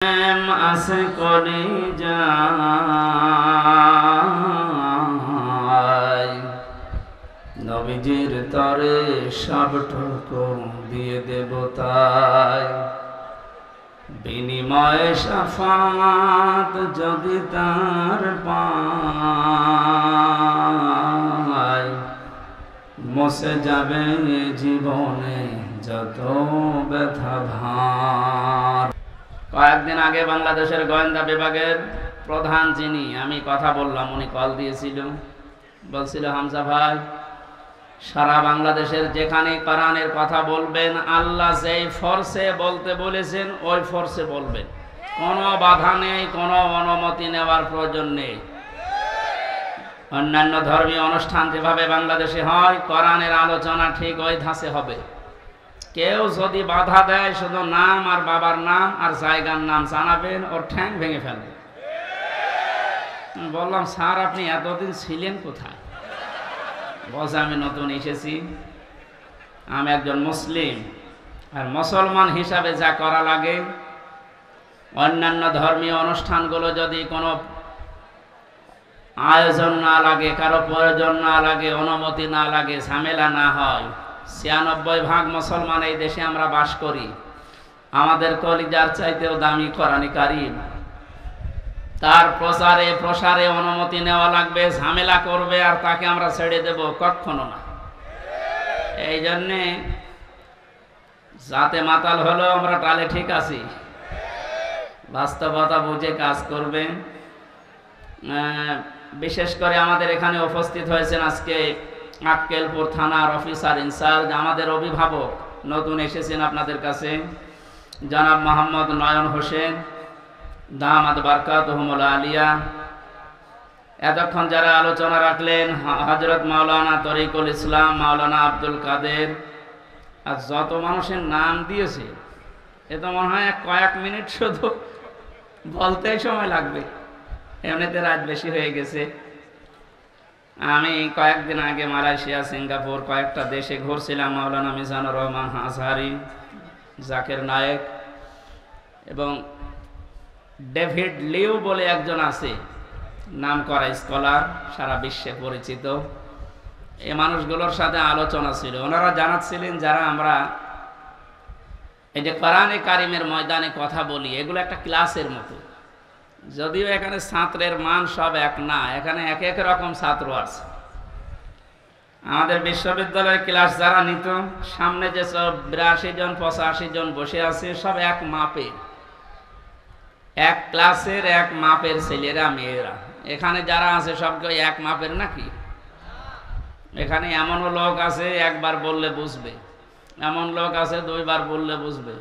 আছে করে যায় নবীজির তরে সবটুকু দিয়ে দেব তাই বিনিময়ে শাফাত যদি তার পাই মুছে যাবে জীবনে যত ব্যথা ভার। কয়েকদিন আগে বাংলাদেশের গোয়েন্দা বিভাগের প্রধান যিনি আমি কথা বললাম উনি কল দিয়েছিল, বলছিল হামজা ভাই সারা বাংলাদেশের যেখানে কোরআনের কথা বলবেন আল্লাহ যেই ফোর্সে বলতে বলেছেন ওই ফোর্সে বলবেন, কোনো বাধা নেই, কোনো অনুমতি নেওয়ার প্রয়োজন নেই। অন্যান্য ধর্মীয় অনুষ্ঠান যেভাবে বাংলাদেশে হয় কোরআনের আলোচনা ঠিক ওই ধাঁচে হবে। কেউ যদি বাধা দেয় শুধু নাম আর বাবার নাম আর জায়গার নাম জানাবেন, ওর ঠ্যাং ভেঙে ফেলবে। বললাম স্যার আপনি এতদিন ছিলেন কোথায়? বলছে আমি নতুন এসেছি, আমি একজন মুসলিম আর মুসলমান হিসাবে যা করা লাগে অন্যান্য ধর্মীয় অনুষ্ঠানগুলো যদি কোনো আয়োজন না লাগে, কারো প্রয়োজন না লাগে, অনুমতি না লাগে, ঝামেলা না হয়, ৯৬% মুসলমান এই দেশে আমরা বাস করি, আমাদের কলিজার চাইতেও দামি কোরআনে কারীম, তার প্রচারে প্রসারে অনুমতি নেওয়া লাগবে, ঝামেলা করবে আর তাকে আমরা ছেড়ে দেব? কখনো না। এই জন্যে যাতে মাতাল হলো আমরা টালে ঠিক আছি, বাস্তবতা বুঝে কাজ করবেন। বিশেষ করে আমাদের এখানে উপস্থিত হয়েছেন আজকে আক্কেলপুর থানার অফিসার ইনচার্জ, আমাদের অভিভাবক নতুন এসেছেন আপনাদের কাছে, জনাব মোহাম্মদ নয়ন হোসেন দামাত বারকাতুহুমুল আলিয়া। এতক্ষণ যারা আলোচনা রাখলেন হযরত মাওলানা তরিকুল ইসলাম, মাওলানা আব্দুল কাদের, আর যত মানুষের নাম দিয়েছে এ তো মনে হয় কয়েক মিনিট শুধু বলতেই সময় লাগবে, এমনিতে রাত বেশি হয়ে গেছে। আমি কয়েকদিন আগে মালয়েশিয়া, সিঙ্গাপুর কয়েকটা দেশে ঘুরছিলাম। মাওলানা মিজানুর রহমান আজহারি, জাকির নায়েক এবং ডেভিড লিউ বলে একজন আছে, নাম করা স্কলার, সারা বিশ্বে পরিচিত। এই মানুষগুলোর সাথে আলোচনা ছিল, ওনারা জানাচ্ছিলেন যারা আমরা এই যে কোরআনে কারিমের ময়দানে কথা বলি এগুলো একটা ক্লাসের মতো, যদিও এখানে ছাত্রের মান সব এক না, এখানে এক এক রকম ছাত্র আছে। আমাদের বিশ্ববিদ্যালয়ের ক্লাস যারা নিত সামনে যে সব ৮২ জন ৮৫ জন বসে আছে সব এক মাপের, এক ক্লাসের এক মাপের ছেলেরা মেয়েরা। এখানে যারা আছে সবকে এক মাপের নাকি? এখানে এমনও লোক আছে একবার বললে বুঝবে, এমন লোক আছে ২ বার বললে বুঝবে,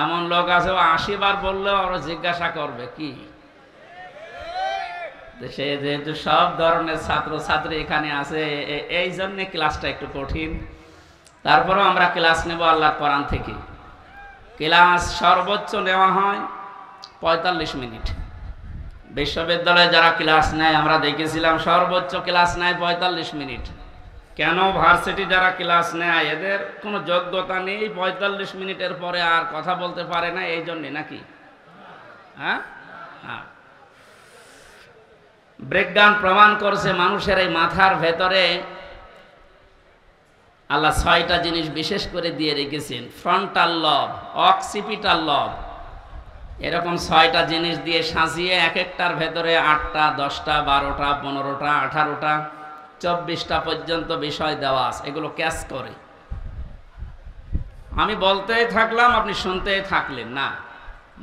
এমন লোক আছে ৮০ বার বললেও ওরা জিজ্ঞাসা করবে কি। সে যেহেতু সব ধরনের ছাত্র ছাত্রী এখানে আছে এই জন্য ক্লাসটা একটু কঠিন। তারপরেও আমরা ক্লাস নেব আল্লাহর কোরআন থেকে। ক্লাস সর্বোচ্চ নেওয়া হয় ৪৫ মিনিট। বিশ্ববিদ্যালয়ে যারা ক্লাস নেয় আমরা দেখেছিলাম সর্বোচ্চ ক্লাস নেয় ৪৫ মিনিট। কেন ভার্সিটি যারা ক্লাস নেয় এদের কোনো যোগ্যতা নেই, ৪৫ মিনিটের পরে আর কথা বলতে পারে না, এই জন্যে নাকি? হ্যাঁ হ্যাঁ, বিজ্ঞান প্রমাণ করছে মানুষের এই মাথার ভেতরে আল্লাহ ৬টা জিনিস বিশেষ করে দিয়ে রেখেছেন। ফ্রন্টাল লব, অক্সিপিটাল লব, এরকম ৬টা জিনিস দিয়ে সাজিয়ে এক একটার ভেতরে ৮টা ১০টা ১২টা ১৫টা ১৮টা ২৪টা পর্যন্ত বিষয় দেওয়া আছে, এগুলো ক্যাচ করে। আমি বলতেই থাকলাম আপনি শুনতেই থাকলেন না।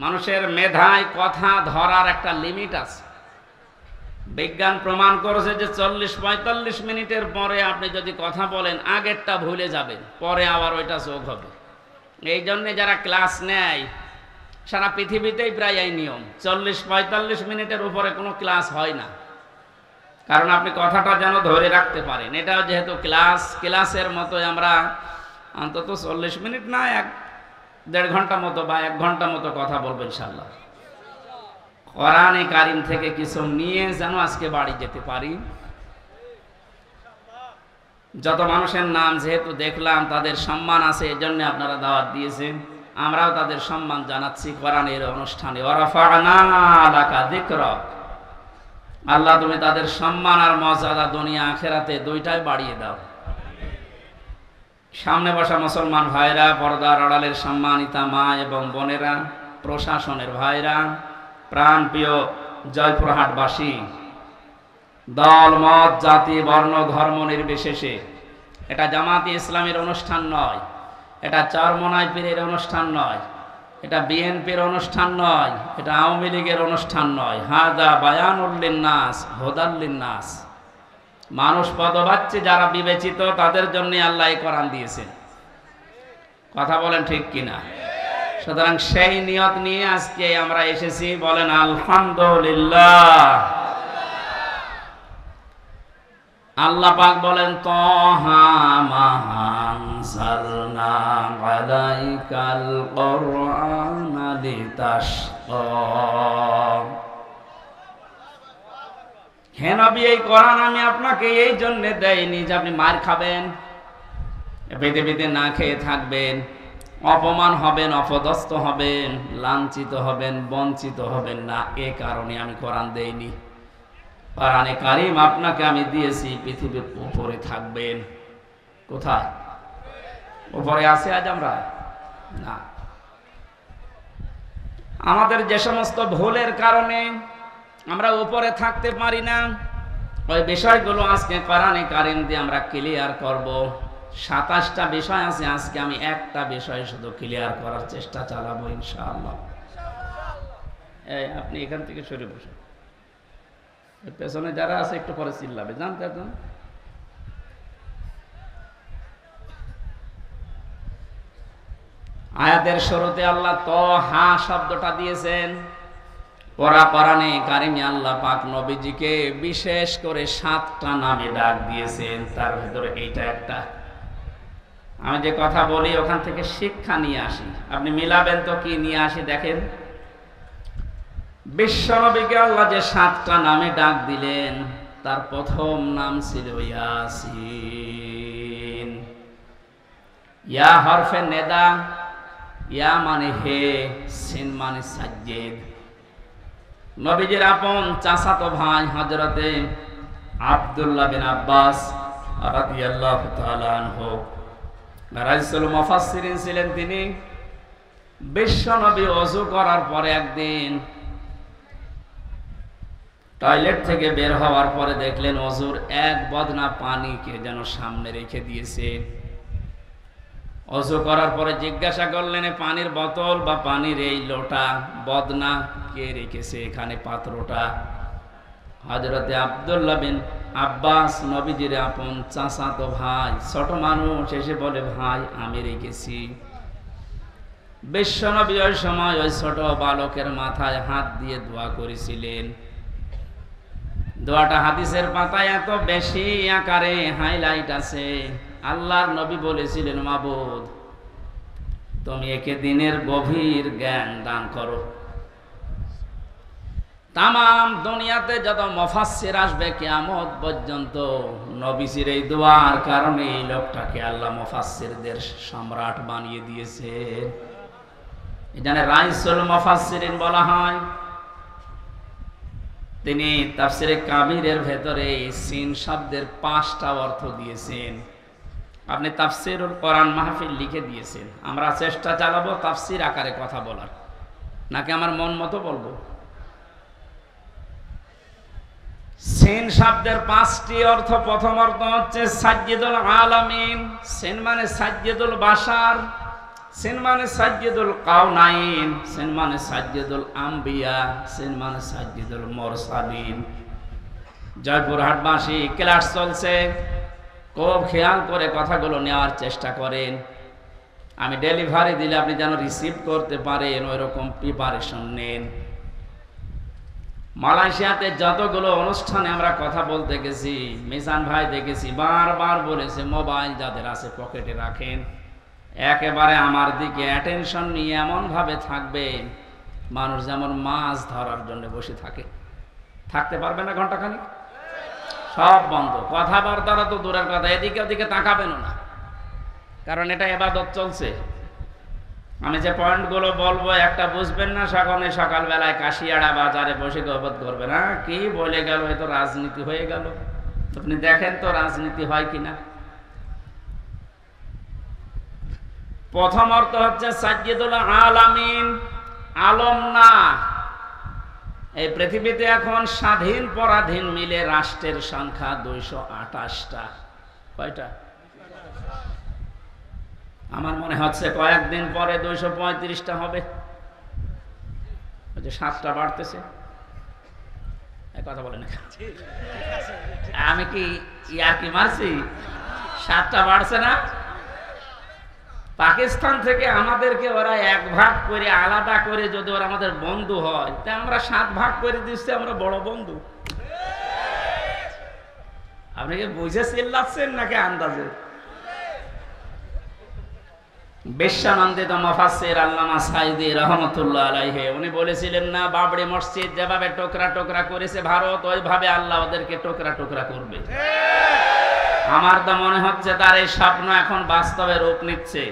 মানুষের মেধায় কথা ধরার একটা লিমিট আছে। বিজ্ঞান প্রমাণ করেছে যে ৪০-৪৫ মিনিটের পরে আপনি যদি কথা বলেন আগেরটা ভুলে যাবেন, পরে আবার ওইটা যোগ হবে। এই জন্যে যারা ক্লাস নেয় সারা পৃথিবীতেই প্রায় এই নিয়ম, ৪০-৪৫ মিনিটের উপরে কোনো ক্লাস হয় না, কারণ আপনি কথাটা যেন ধরে রাখতে পারেন। এটাও যেহেতু ক্লাসের মতো আমরা অন্তত ৪০ মিনিট না ১-১.৫ ঘন্টা মতো বা ১ ঘন্টা মতো কথা বলবো ইনশাআল্লাহ। কোরআনে কারিম থেকে কিছু নিয়ে যেন আজকে বাড়ি যেতে পারি। যত মানুষের নাম যেহেতু দেখলাম তাদের সম্মান আছে, এজন্য আপনারা দাওয়াত দিয়েছেন। আমরাও তাদের সম্মান জানাচ্ছি কোরআনের অনুষ্ঠানে। ওয়ারাফা'না লাকা যিকরাক, আল্লাহ তুমি তাদের সম্মান আর মর্যাদা দুনিয়া আখিরাতে দুইটাই বাড়িয়ে দাও। সামনে বসা মুসলমান ভাইরা, পর্দার আড়ালের সম্মানিতা মা এবং বোনেরা, প্রশাসনের ভাইরা, প্রাণপ্রিয় জয়পুরহাটবাসী, দল মত জাতি বর্ণ ধর্ম নির্বিশেষে, এটা জামাতে ইসলামের অনুষ্ঠান নয়, এটা চরমনাই পীরের অনুষ্ঠান নয়, এটা বিএনপির অনুষ্ঠান নয়, এটা আওয়ামী লীগের অনুষ্ঠান নয়। হাদা বায়ানুল লিন্নাস হুদাল লিন্নাস, মানুষ পদবাচ্য যারা বিবেচিত তাদের জন্য আল্লাহ এই কোরআন দিয়েছেন। কথা বলেন ঠিক কিনা? সুতরাং সেই নিয়ত নিয়ে আজকে আমরা এসেছি। বলেন আলহামদুলিল্লাহ। আল্লাহ পাক বলেন তাহা মা আনজালনা আলাইকাল কুরআনা লিতাশকা, হে নবী এই কোরআন আমি আপনাকে এই জন্য দেইনি যে আপনি মার খাবেন, পৃথিবীতে না খেয়ে থাকবেন, অপমান হবেন, অপদস্থ হবেন, লাঞ্ছিত হবেন, বঞ্চিত হবেন না, এ কারণে আমি কোরআন দেইনি। কোরআনে কারীম আপনাকে আমি দিয়েছি পৃথিবীর উপরে থাকবেন। কোথায় উপরে আছে আজ আমরা? না। আমাদের যে সমস্ত ভুলের কারণে আমরা উপরে থাকতে পারি না, ওই বিষয়গুলো আজকে কোরআনে কারীম দিয়ে আমরা ক্লিয়ার করব। 27টা বিষয় আছে, আজকে আমি একটা বিষয় শুধু ক্লিয়ার করার চেষ্টা চালাবো ইনশাআল্লাহ। এই আপনি এখান থেকে সরে বসুন, পেছনে যারা আছে একটু পরে চিল্লাবে, জানতে চান। আয়াতের শুরুতে আল্লাহ তাহা শব্দটা দিয়েছেন। কোরআনে কারিমে আল্লাহ পাক নবীজিকে বিশেষ করে 7টা নামে ডাক দিয়েছেন, তার ভিতরে এইটা একটা। আমি যে কথা বলি ওখান থেকে শিক্ষা নিয়ে আসি, আপনি মিলাবেন তো কি নিয়ে আসি দেখেন। বিশ্বনবীকে আল্লাহ যে 7টা নামে ডাক দিলেন, তার প্রথম নাম ছিল ইয়াসিন। ইয়া হরফে নেদা, ইয়া মানে হে, সিন মানে সাজ্জেদ। নবীজির আপন চাচাতো ভাই হযরতে আব্দুল্লাহ বিন আব্বাস রাদিয়াল্লাহু তাআলা আনহু রাইসুল মুফাসসিরিন ছিলেন তিনি। বিশ্বনবী ওযু করার পরে একদিন টয়লেট থেকে বের হওয়ার পরে দেখলেন ওযুর এক বদনা পানিকে যেন সামনে রেখে দিয়েছে। ওযু করার পরে জিজ্ঞাসা করলেন পানির বোতল বা পানির এই লোটা বদনা কে রেখেছে এখানে পাত্রটা? হযরতে আব্দুল্লাহ বিন আব্বাস নবীজির আপন চাচাতো ভাই, ছোট মানুষ, এসে বলে ভাই আমি রেখেছি। বিশ্বনবী ওই সময় ওই ছোট বালকের মাথায় হাত দিয়ে দোয়া করেছিলেন। দোয়াটা হাদিসের পাতায় এত বেশি আকারে হাইলাইট আছে। আল্লাহর নবী বলেছিলেন মাবুদ তুমি একে দিনের গভীর জ্ঞান দান করো। তামাম দুনিয়াতে যত মুফাসসির আসবে কিয়ামত পর্যন্ত নবীজির এই দোয়ার কারণে এই লোকটাকে আল্লাহ মুফাসসিরদের সম্রাট বানিয়ে দিয়েছে। এখানে রাইসুল মুফাসসিরিন বলা হয়। তিনি তাফসিরে কাবিরের ভেতরে সিন শব্দের 5টা অর্থ দিয়েছেন। আপনি তাফসিরুল কোরআন মাহফিল লিখে দিয়েছেন। আমরা চেষ্টা চালাবো তাফসির আকারে কথা বলার, নাকি আমার মন মতো বলবো? সিন শব্দের 5টি অর্থ। প্রথম অর্থ হচ্ছে সাজ্জিদুল আলামিন। সিন মানে সাজ্জিদুল বাশার, সিন মানে সাজ্জিদুল কাউনাইন, সিন মানে সাজ্জিদুল আম্বিয়া, সিন মানে সাজ্জিদুল মুরসালিন। জয়পুরহাটবাসী ক্লাস চলছে, খুব খেয়াল করে কথাগুলো নেওয়ার চেষ্টা করেন। আমি ডেলিভারি দিলে আপনি যেন রিসিভ করতে পারেন ওইরকম প্রিপারেশন নেন। মালয়েশিয়াতে যতগুলো অনুষ্ঠানে আমরা কথা বলতে গেছি, মিজান ভাই দেখেছি বারবার বলেছে মোবাইল যাদের আছে পকেটে রাখেন, একেবারে আমার দিকে অ্যাটেনশন নিয়ে এমনভাবে থাকবে মানুষ যেমন মাছ ধরার জন্য বসে থাকে। থাকতে পারবে না ঘন্টাখানিক? সব বন্ধ, কথাবার্তারা তো দূরের কথা, এদিকে ওদিকে তাকাবেন না, কারণ এটা ইবাদত চলছে। আমি যে পয়েন্টগুলো বলবো একটা বুঝবেন না, সকালবেলায় কাশিয়াড়া বাজারে বসে গল্প করবে না, কি বলে গেল, হয়তো রাজনীতি হয়ে গেল। আপনি দেখেন তো রাজনীতি হয় কিনা। প্রথম অর্থ হচ্ছে সাইয়্যিদুল আলামিন, আলম না। এই পৃথিবীতে এখন স্বাধীন পরাধীন মিলে রাষ্ট্রের সংখ্যা 228টা। কয়টা? আমার মনে হচ্ছে কয়েকদিন পরে 235টা হবে। ওই যে 7টা বাড়তেছে, কথা বলে না, আমি কি ইয়ার্কি মারছি? 7টা বাড়ছে না? পাকিস্তান থেকে আমাদেরকে ওরা এক ভাগ করে আলাদা করে যদি ওরা আমাদের বন্ধু হয়, তা আমরা 7 ভাগ করে দিচ্ছি, আমরা বড় বন্ধু। আপনি কি বুঝে চিল্লাচ্ছেন নাকি আন্দাজে? বিশ্বনন্দিত মুফাসসির আল্লামা সাঈদী রাহমাতুল্লাহ আলাইহি উনি বলেছিলেন না, বাবরি মসজিদ যেভাবে টুকরা টুকরা করেছে ভারত, ওইভাবে আল্লাহ ওদেরকে টুকরা টুকরা করবে। আমার তো মনে হচ্ছে তার এই স্বপ্ন এখন বাস্তবে রূপ নিচ্ছে।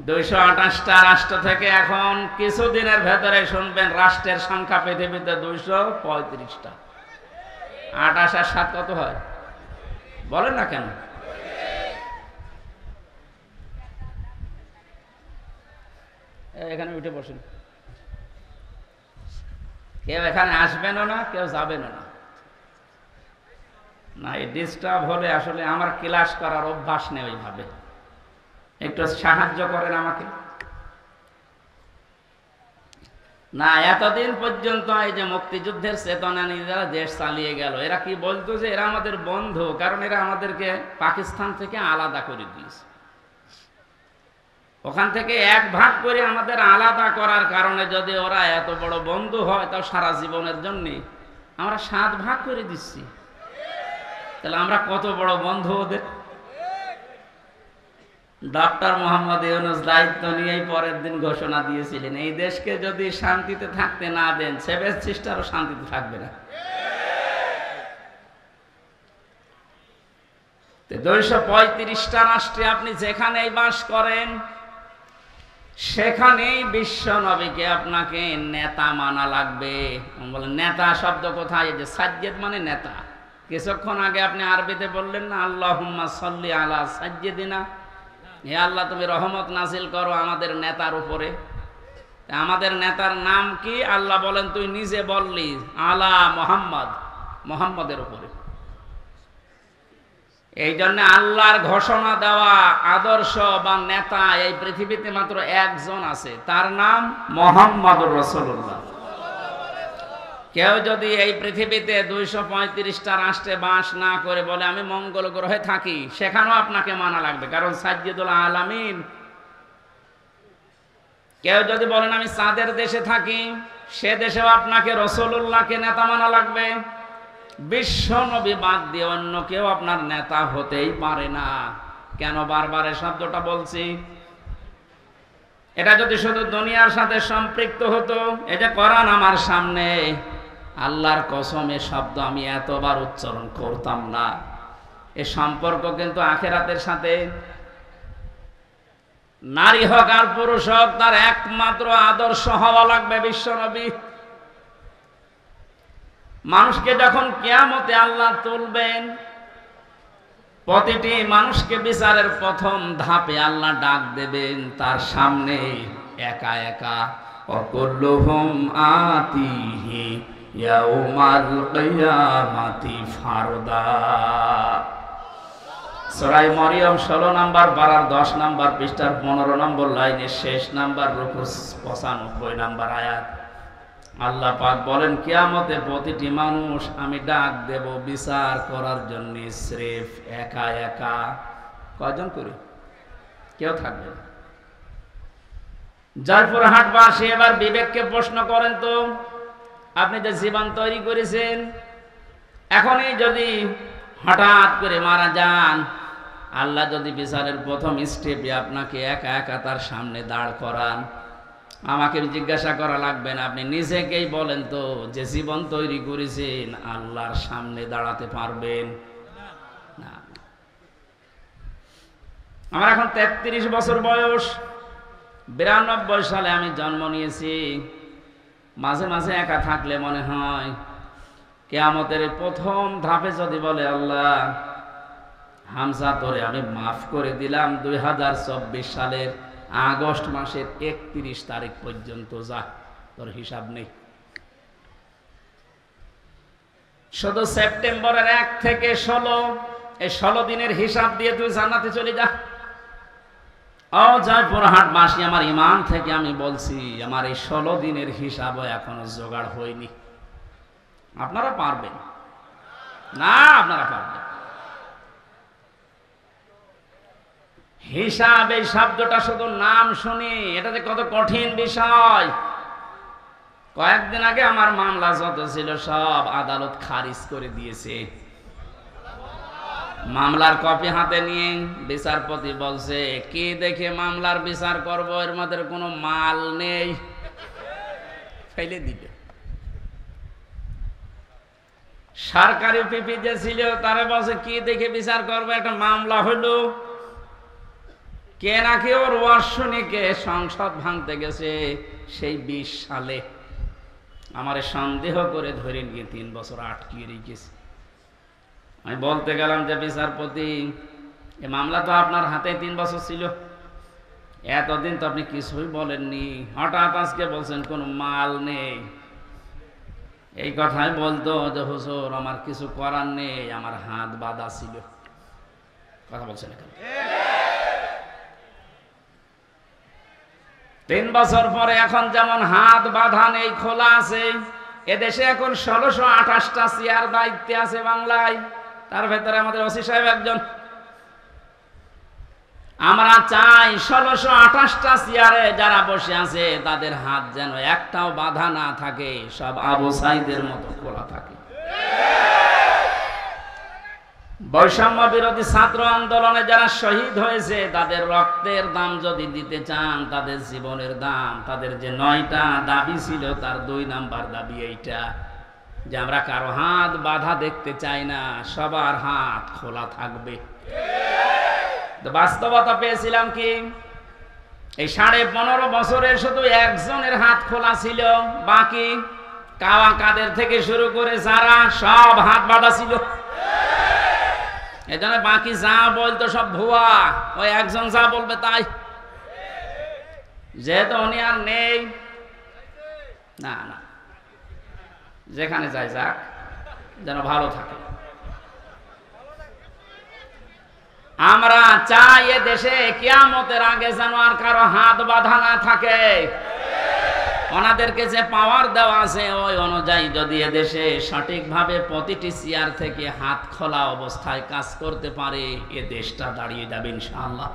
228টা রাষ্ট্র থেকে এখন কিছুদিনের ভেতরে শুনবেন রাষ্ট্রের সংখ্যা পৃথিবীতে 235টা। 28 আর 7 কত হয় বলেন না কেন? এখানে উঠে বসেন, কেউ এখানে আসবেনও না, কেউ যাবেনও না। না, এই ডিস্টার্ব হলে আসলে আমার ক্লাস করার অভ্যাস নেই ওইভাবে। একটু সাহায্য করেন আমাকে। না, এতদিন পর্যন্ত এই যে মুক্তিযুদ্ধের চেতনা নিয়ে যারা দেশ চালিয়ে গেল, এরা কি বলতো যে এরা আমাদের বন্ধু, কারণ এরা আমাদেরকে পাকিস্তান থেকে আলাদা করে দিয়েছে। ওখান থেকে এক ভাগ করে আমাদের আলাদা করার কারণে যদি ওরা এত বড় বন্ধু হয়, তাও সারা জীবনের জন্য আমরা 7 ভাগ করে দিচ্ছি, তাহলে আমরা কত বড় বন্ধু ওদের। ডক্টর মোহাম্মদ ইউনূস দায়িত্ব নিয়েই পরের দিন ঘোষণা দিয়েছিলেন, এই দেশকে যদি শান্তিতে থাকতে না দেন, 7 সিস্টারও শান্তিতে থাকবে না। 235টা রাষ্ট্রে আপনি যেখানেই বাস করেন, সেখানেই বিশ্ব নবীকে আপনাকে নেতা মানা লাগবে। বলেন নেতা শব্দ কোথায়? এই যে সাজ্জেদ মানে নেতা। কিছুক্ষণ আগে আপনি আরবিতে বললেন না, আল্লাহুম্মা সাল্লি আলা সাজ্জেদিনা, হে আল্লাহ তুমি রহমত নাজিল করো আমাদের নেতার উপরে। আমাদের নেতার নাম কি? আল্লাহ বলেন তুই নিজে বললি আলা মোহাম্মদ, মোহাম্মদের উপরে। এই জন্য আল্লাহর ঘোষণা দেওয়া আদর্শ বা নেতা এই পৃথিবীতে মাত্র একজন আছে, তার নাম মুহাম্মদুর রাসূলুল্লাহ। কেউ যদি এই পৃথিবীতে 235টা রাষ্ট্রে বাস না করে বলে আমি মঙ্গল গ্রহে থাকি, সেখানেও আপনাকে মানা লাগবে, কারণ সাইয়্যিদুল আলামিন। কেউ যদি বলেন আমি চাঁদের দেশে থাকি, সে দেশেও আপনাকে রাসূলুল্লাহকে নেতা মানা লাগবে। বিশ্ব নবী বাদ দিয়ে অন্য কেউ আপনার নেতা হতেই পারে না। কেন বারবার এই শব্দটা বলছি? এটা যদি শুধু দুনিয়ার সাথে সম্পৃক্ত হতো, এই যে কোরআন আমার সামনে, আল্লাহর কসম এ শব্দ আমি এতবার উচ্চারণ করতাম না। এ সম্পর্ক কিন্তু আখিরাতের সাথে। নারী হোক আর পুরুষ হোক, তার একমাত্র আদর্শ হওয়া লাগবে বিশ্ব নবী। মানুষকে যখন কিয়ামতে আল্লাহ তুলবেন, প্রতিটি মানুষকে বিচারের প্রথম ধাপে আল্লাহ ডাক দেবেন তার সামনে একা একা। ওয়াকুল্লুহুম আতিহি ইয়াউমাল কিয়ামাতি ফারদা। সূরা মরিয়ম 16 নম্বর পারার 10 নম্বর পৃষ্ঠার 15 নম্বর লাইনের শেষ নাম্বার রুকু 95 নম্বর আয়াত। আল্লাহ পাক বলেন কিয়ামতে প্রতিটি মানুষ আমি ডাক দেব বিচার করার জন্য, স্রেফ একা একা। কয়জন করে? কেউ থাকবে না। জয়পুরহাটবাসী এবার বিবেককে প্রশ্ন করেন তো, আপনি যে জীবন তৈরি করেছেন, এখনই যদি হঠাৎ করে মারা যান, আল্লাহ যদি বিচারের প্রথম স্টেপে আপনাকে একা একা তার সামনে দাঁড় করান, আমাকে জিজ্ঞাসা করা লাগবে না, আপনি নিজেকেই বলেন তো যে জীবন তৈরি করেছেন আল্লাহর সামনে দাঁড়াতে পারবেন না? আমার এখন 33 বছর বয়স। 92 সালে আমি জন্ম নিয়েছি। মাঝে মাঝে একা থাকলে মনে হয় কিয়ামতের প্রথম ধাপে যদি বলে, আল্লাহ হামজা তোরে আমি মাফ করে দিলাম 2024 সালের আগস্ট মাসের 31 তারিখ পর্যন্ত, যা তোর হিসাব নেই। শুধু সেপ্টেম্বরের 1 থেকে 16, এই 16 দিনের হিসাব দিয়ে তুই জান্নাতে চলে যা। ও জয়পুরহাট বাসী, আমার ইমান থেকে আমি বলছি, আমার এই 16 দিনের হিসাবও এখনো জোগাড় হয়নি। আপনারা পারবেন না? আপনারা পারবেন? হিসাব এই শব্দটা শুধু নাম শুনি, এটা যে কত কঠিন বিষয়। কয়েকদিন আগে আমার মামলা যত ছিল সব আদালত খারিজ করে দিয়েছে। মামলার কপি হাতে নিয়ে বিচারপতি বলছে, কি দেখে মামলার বিচার করব, এর মধ্যে কোনো মাল নেই, ফেলে দিবে। সরকারি পিপি যে ছিল তারা বলছে, কি দেখে বিচার করবো, একটা মামলা হলো কে নাকি ওর ওয়ার্ষণিকে সংসদ ভাঙতে গেছে সেই 20 সালে। আমারে সন্দেহ করে ধরে নিয়ে 3 বছর আটকিয়ে রেখেছে। আমি বলতে গেলাম যে বিচারপতি, এ মামলা তো আপনার হাতে 3 বছর ছিল, এতদিন তো আপনি কিছুই বলেননি, হঠাৎ আজকে বলছেন কোনো মাল নেই। এই কথাই বলতো যে হুজুর আমার কিছু করার নেই, আমার হাত বাঁধা ছিল। কথা বলছেন এখন 3 বছর পরে এখন যেমন হাত বাঁধা নেই, খোলা আছে। এদেশে এখন 1628টা চেয়ার দায়িত্বে আছে বাংলায়, তার ভেতরে আমাদের ওসি সাহেব একজন। আমরা চাই 1628টা চেয়ারে যারা বসে আছে তাদের হাত যেন একটাও বাঁধা না থাকে, সব আবু সাইদের মতো খোলা থাকে। বৈষম্য বিরোধী ছাত্র আন্দোলনে যারা শহীদ হয়েছে তাদের রক্তের দাম যদি দিতে চান, তাদের জীবনের দাম, তাদের যে 9টা দাবি ছিল তার 2 নাম্বার দাবি এইটা যে আমরা কারো হাত বাঁধা দেখতে চাই না, সবার হাত খোলা থাকবে। বাস্তবতা পেয়েছিলাম কি, এই 15.5 বছরে শুধু একজনের হাত খোলা ছিল, বাকি কাওয়া কাদের থেকে শুরু করে যারা সব হাত বাঁধা ছিল। এজন্য বাকি যা বলতো সব ভুয়া, ওই একজন যা বলবে তাই। যেহেতু উনি আর নেই, না না, যেখানে যায় যাক, যেন ভালো থাকে। আমরা চাই এ দেশে কিয়ামতের আগে যেন আর কারো হাত বাঁধা না থাকে। ওনাদেরকে যে পাওয়ার দেওয়া আছে ওই অনুযায়ী যদি এদেশে সঠিকভাবে প্রতিটি চেয়ার থেকে হাত খোলা অবস্থায় কাজ করতে পারে, এ দেশটা দাঁড়িয়ে যাবে ইনশাআল্লাহ।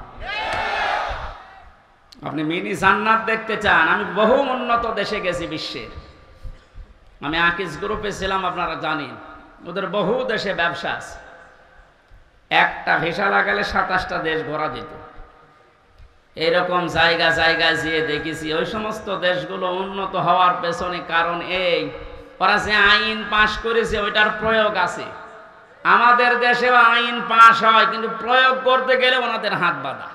আপনি মিনি জান্নাত দেখতে চান? আমি বহু উন্নত দেশে গেছি বিশ্বের। আমি আকিজ গ্রুপে ছিলাম, আপনারা জানেন, ওদের বহু দেশে ব্যবসা আছে। একটা ভিসা লাগালে 27টা দেশ ঘোরা যেত। এরকম জায়গায় যেয়ে দেখেছি ওই সমস্ত দেশগুলো উন্নত হওয়ার পেছনে কারণ এই, ওরা যে আইন পাশ করেছে ওইটার প্রয়োগ আছে। আমাদের দেশেও আইন পাশ হয়, কিন্তু প্রয়োগ করতে গেলে ওনাদের হাত বাঁধা।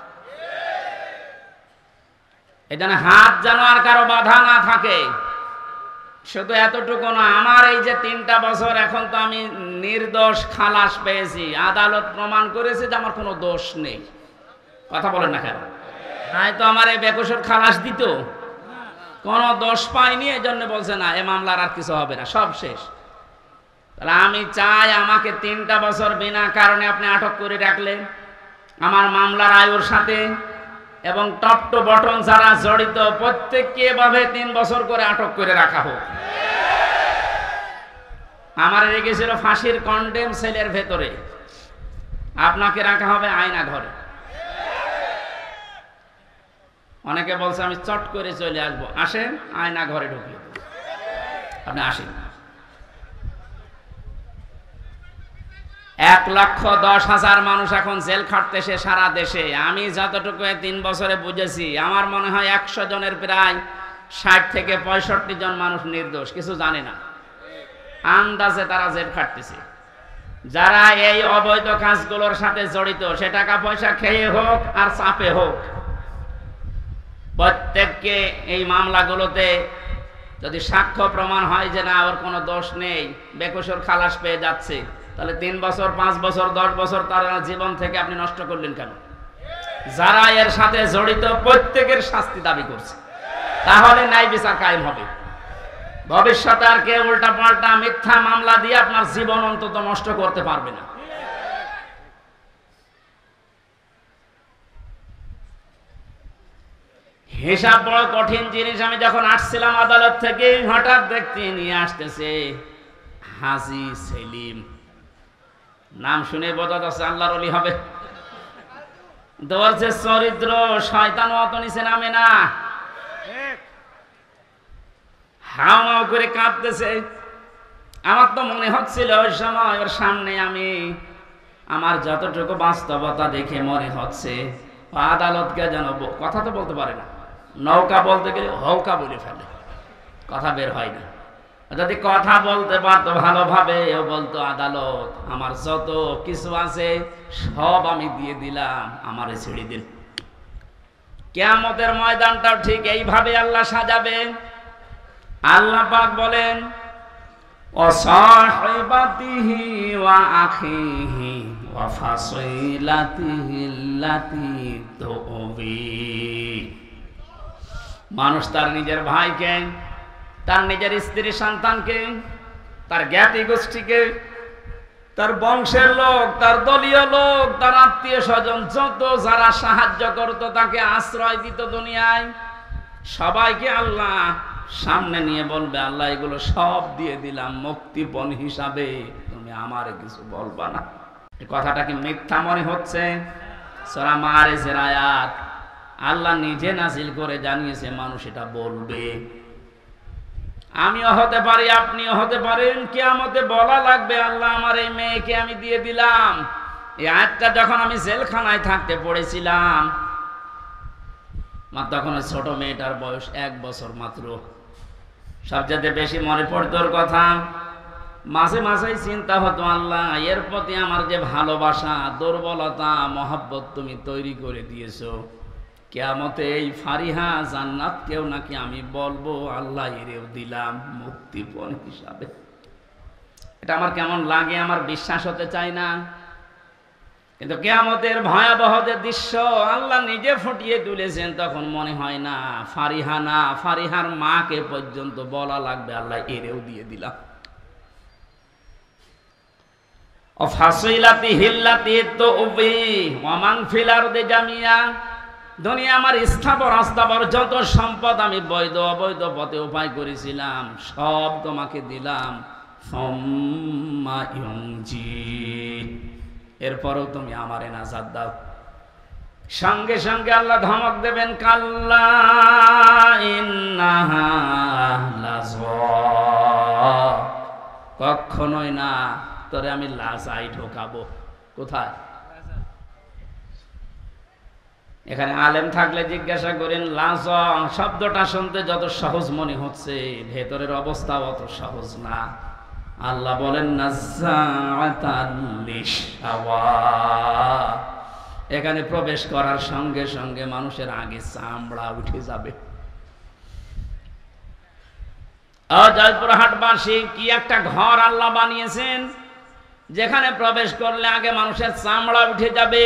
এখানে হাত যেন আর কারো বাধা না থাকে। শুধু এতটুকু না, আমার এই যে 3টা বছর এখন তো আমি নির্দোষ খালাস পেয়েছি, আদালত প্রমাণ করেছে যে আমার কোনো দোষ নেই। কথা বলেন না কেন? নাই তো আমার এই বেকসুর খালাস দিত, কোনো দোষ পাইনি, এই জন্য বলছে না এ মামলার আর কিছু হবে না, সব শেষ। তাহলে আমি চাই আমাকে 3টা বছর বিনা কারণে আপনি আটক করে রাখলেন, আমার মামলার আয়ুর সাথে, এবং টপ টু বটন যারা জড়িত প্রত্যেককে এভাবে 3 বছর করে আটক করে রাখা হোক। আমার রেখেছিল ফাঁসির কন্ডেম সেলের ভেতরে, আপনাকে রাখা হবে আয়না ঘরে। অনেকে বলছে আমি চট করে চলে আসবো, আসেন আয়না ঘরে ঢুকিয়ে আপনি আসেন। 1,10,000 মানুষ এখন জেল খাটতেছে সারা দেশে। আমি যতটুকু 3 বছরে বুঝেছি, আমার মনে হয় 100 জনের প্রায় 60 থেকে 65 জন মানুষ নির্দোষ, কিছু জানে না, আন্দাজে তারা জেল খাটতেছে। যারা এই অবৈধ কাজগুলোর সাথে জড়িত, সে টাকা পয়সা খেয়ে হোক আর চাপে হোক, প্রত্যেককে এই মামলাগুলোতে যদি সাক্ষ্য প্রমাণ হয় যে না ওর কোনো দোষ নেই, বেকসুর খালাস পেয়ে যাচ্ছে, তাহলে 3 বছর 5 বছর 10 বছর তার জীবন থেকে আপনি নষ্ট করলেন কেন? যারা এর সাথে জড়িত প্রত্যেকের শাস্তি দাবি করছে, তাহলে ন্যায় বিচার কায়েম হবে। ভবিষ্যতে আর কেউ উল্টা পাল্টা মিথ্যা মামলা দিয়ে আপনার জীবন অন্তত নষ্ট করতে পারবে না। হিসাব বড় কঠিন জিনিস। আমি যখন আসছিলাম আদালত থেকে, হঠাৎ ব্যক্তি নিয়ে আসতেছে হাজী সেলিম, নাম শুনে বোঝা যাচ্ছে আল্লাহর ওলি হবে। দরজে চরিত্র শয়তান অত নিচে নামে না, হাওমাও করে কাঁদতেছে। আমার তো মনে হচ্ছিল ওই সময় ওর সামনে আমি আমার যতটুকু বাস্তবতা দেখে মনে হচ্ছে আদালতকে যেন কথা তো বলতে পারে না, নৌকা বলতে গেলে হৌকা বলে ফেলে, কথা বের হয় না। যদি কথা বলতে পারতো ভালোভাবে, ও বলতো আদালত আমার যত কিছু আছে সব আমি দিয়ে দিলাম, আমারে ছেড়ে দিন। কিয়ামতের ময়দানটাও ঠিক এইভাবে আল্লাহ সাজাবে। আল্লাহ পাক বলেন ওয়াসাহিবাতিহি ওয়া আখিহি ওয়া ফাসিলাতিহি আল্লাতী তুবি। মানুষ তার নিজের ভাইকে, তার নিজের স্ত্রী সন্তানকে, তার জ্ঞাতি গোষ্ঠীকে, তার বংশের লোক, তার দলীয় লোক, তার আত্মীয় স্বজন, যত যারা সাহায্য করত, তাকে আশ্রয় দিত দুনিয়ায়, সবাইকে আল্লাহ সামনে নিয়ে বলবে আল্লাহ এগুলো সব দিয়ে দিলাম মুক্তিপণ হিসাবে, তুমি আমারে কিছু বলবা না। এই কথাটা কি মিথ্যা মনে হচ্ছে? সূরা মারিজের আয়াত, আল্লাহ নিজে নাজিল করে জানিয়েছে মানুষ এটা বলবে। আমিও হতে পারি, আপনিও হতে পারেন, কিয়ামতে বলা লাগবে আল্লাহ আমার এই মেয়েকে আমি দিয়ে দিলাম। এই আয়াতটা যখন আমি জেলখানায় থাকতে পড়েছিলাম, তখন ছোট মেয়েটার বয়স 1 বছর মাত্র। সবচেয়ে বেশি মনে পড়ত ওর কথা। মাঝে মাঝেই চিন্তা হতো আল্লাহ এর প্রতি আমার যে ভালোবাসা, দুর্বলতা, মহব্বত তুমি তৈরি করে দিয়েছো, কিয়ামতে এই ফারিহা জান্নাতকেও নাকি আমি বলবো আল্লাহ এরেও দিলাম মুক্তিপণ হিসাবে। এটা আমার কেমন লাগে, আমার বিশ্বাস হতে চায় না। কিন্তু কিয়ামতের ভয়াবহ যে দৃশ্য আল্লাহ নিজে ফুটিয়ে তুলেছেন, তখন মনে হয় না ফারিহা না, ফারিহার মাকে পর্যন্ত বলা লাগবে আল্লাহ এরেও দিয়ে দিলাম। ও ফাসিলাতি হিল্লাতি তুবি ওয়া মান ফিল আরদি জামিয়া। দুনিয়া আমার স্থাবর অস্থাবর যত সম্পদ আমি বৈধ অবৈধ পথে উপায় করেছিলাম সব তোমাকে দিলাম। সুম্মা ইউনজি, এরপরও তুমি আমারে নাজাত দাও। সঙ্গে সঙ্গে আল্লাহ ধমক দেবেন কাল্লা ইন্নাহা লাযা, কখনোই না, তোরে আমি লাজাই ঢোকাবো। কোথায়? এখানে আলেম থাকলে জিজ্ঞাসা করেন লাজা শব্দটা শুনতে যত সহজ মনে হচ্ছে, ভেতরের অবস্থা অত সহজ না। আল্লাহ বলেন নাযাআতাল লিশাওয়া, এখানে প্রবেশ করার সঙ্গে সঙ্গে মানুষের আগে চামড়া উঠে যাবে। জয়পুরহাটবাসী কি একটা ঘর আল্লাহ বানিয়েছেন, যেখানে প্রবেশ করলে আগে মানুষের চামড়া উঠে যাবে।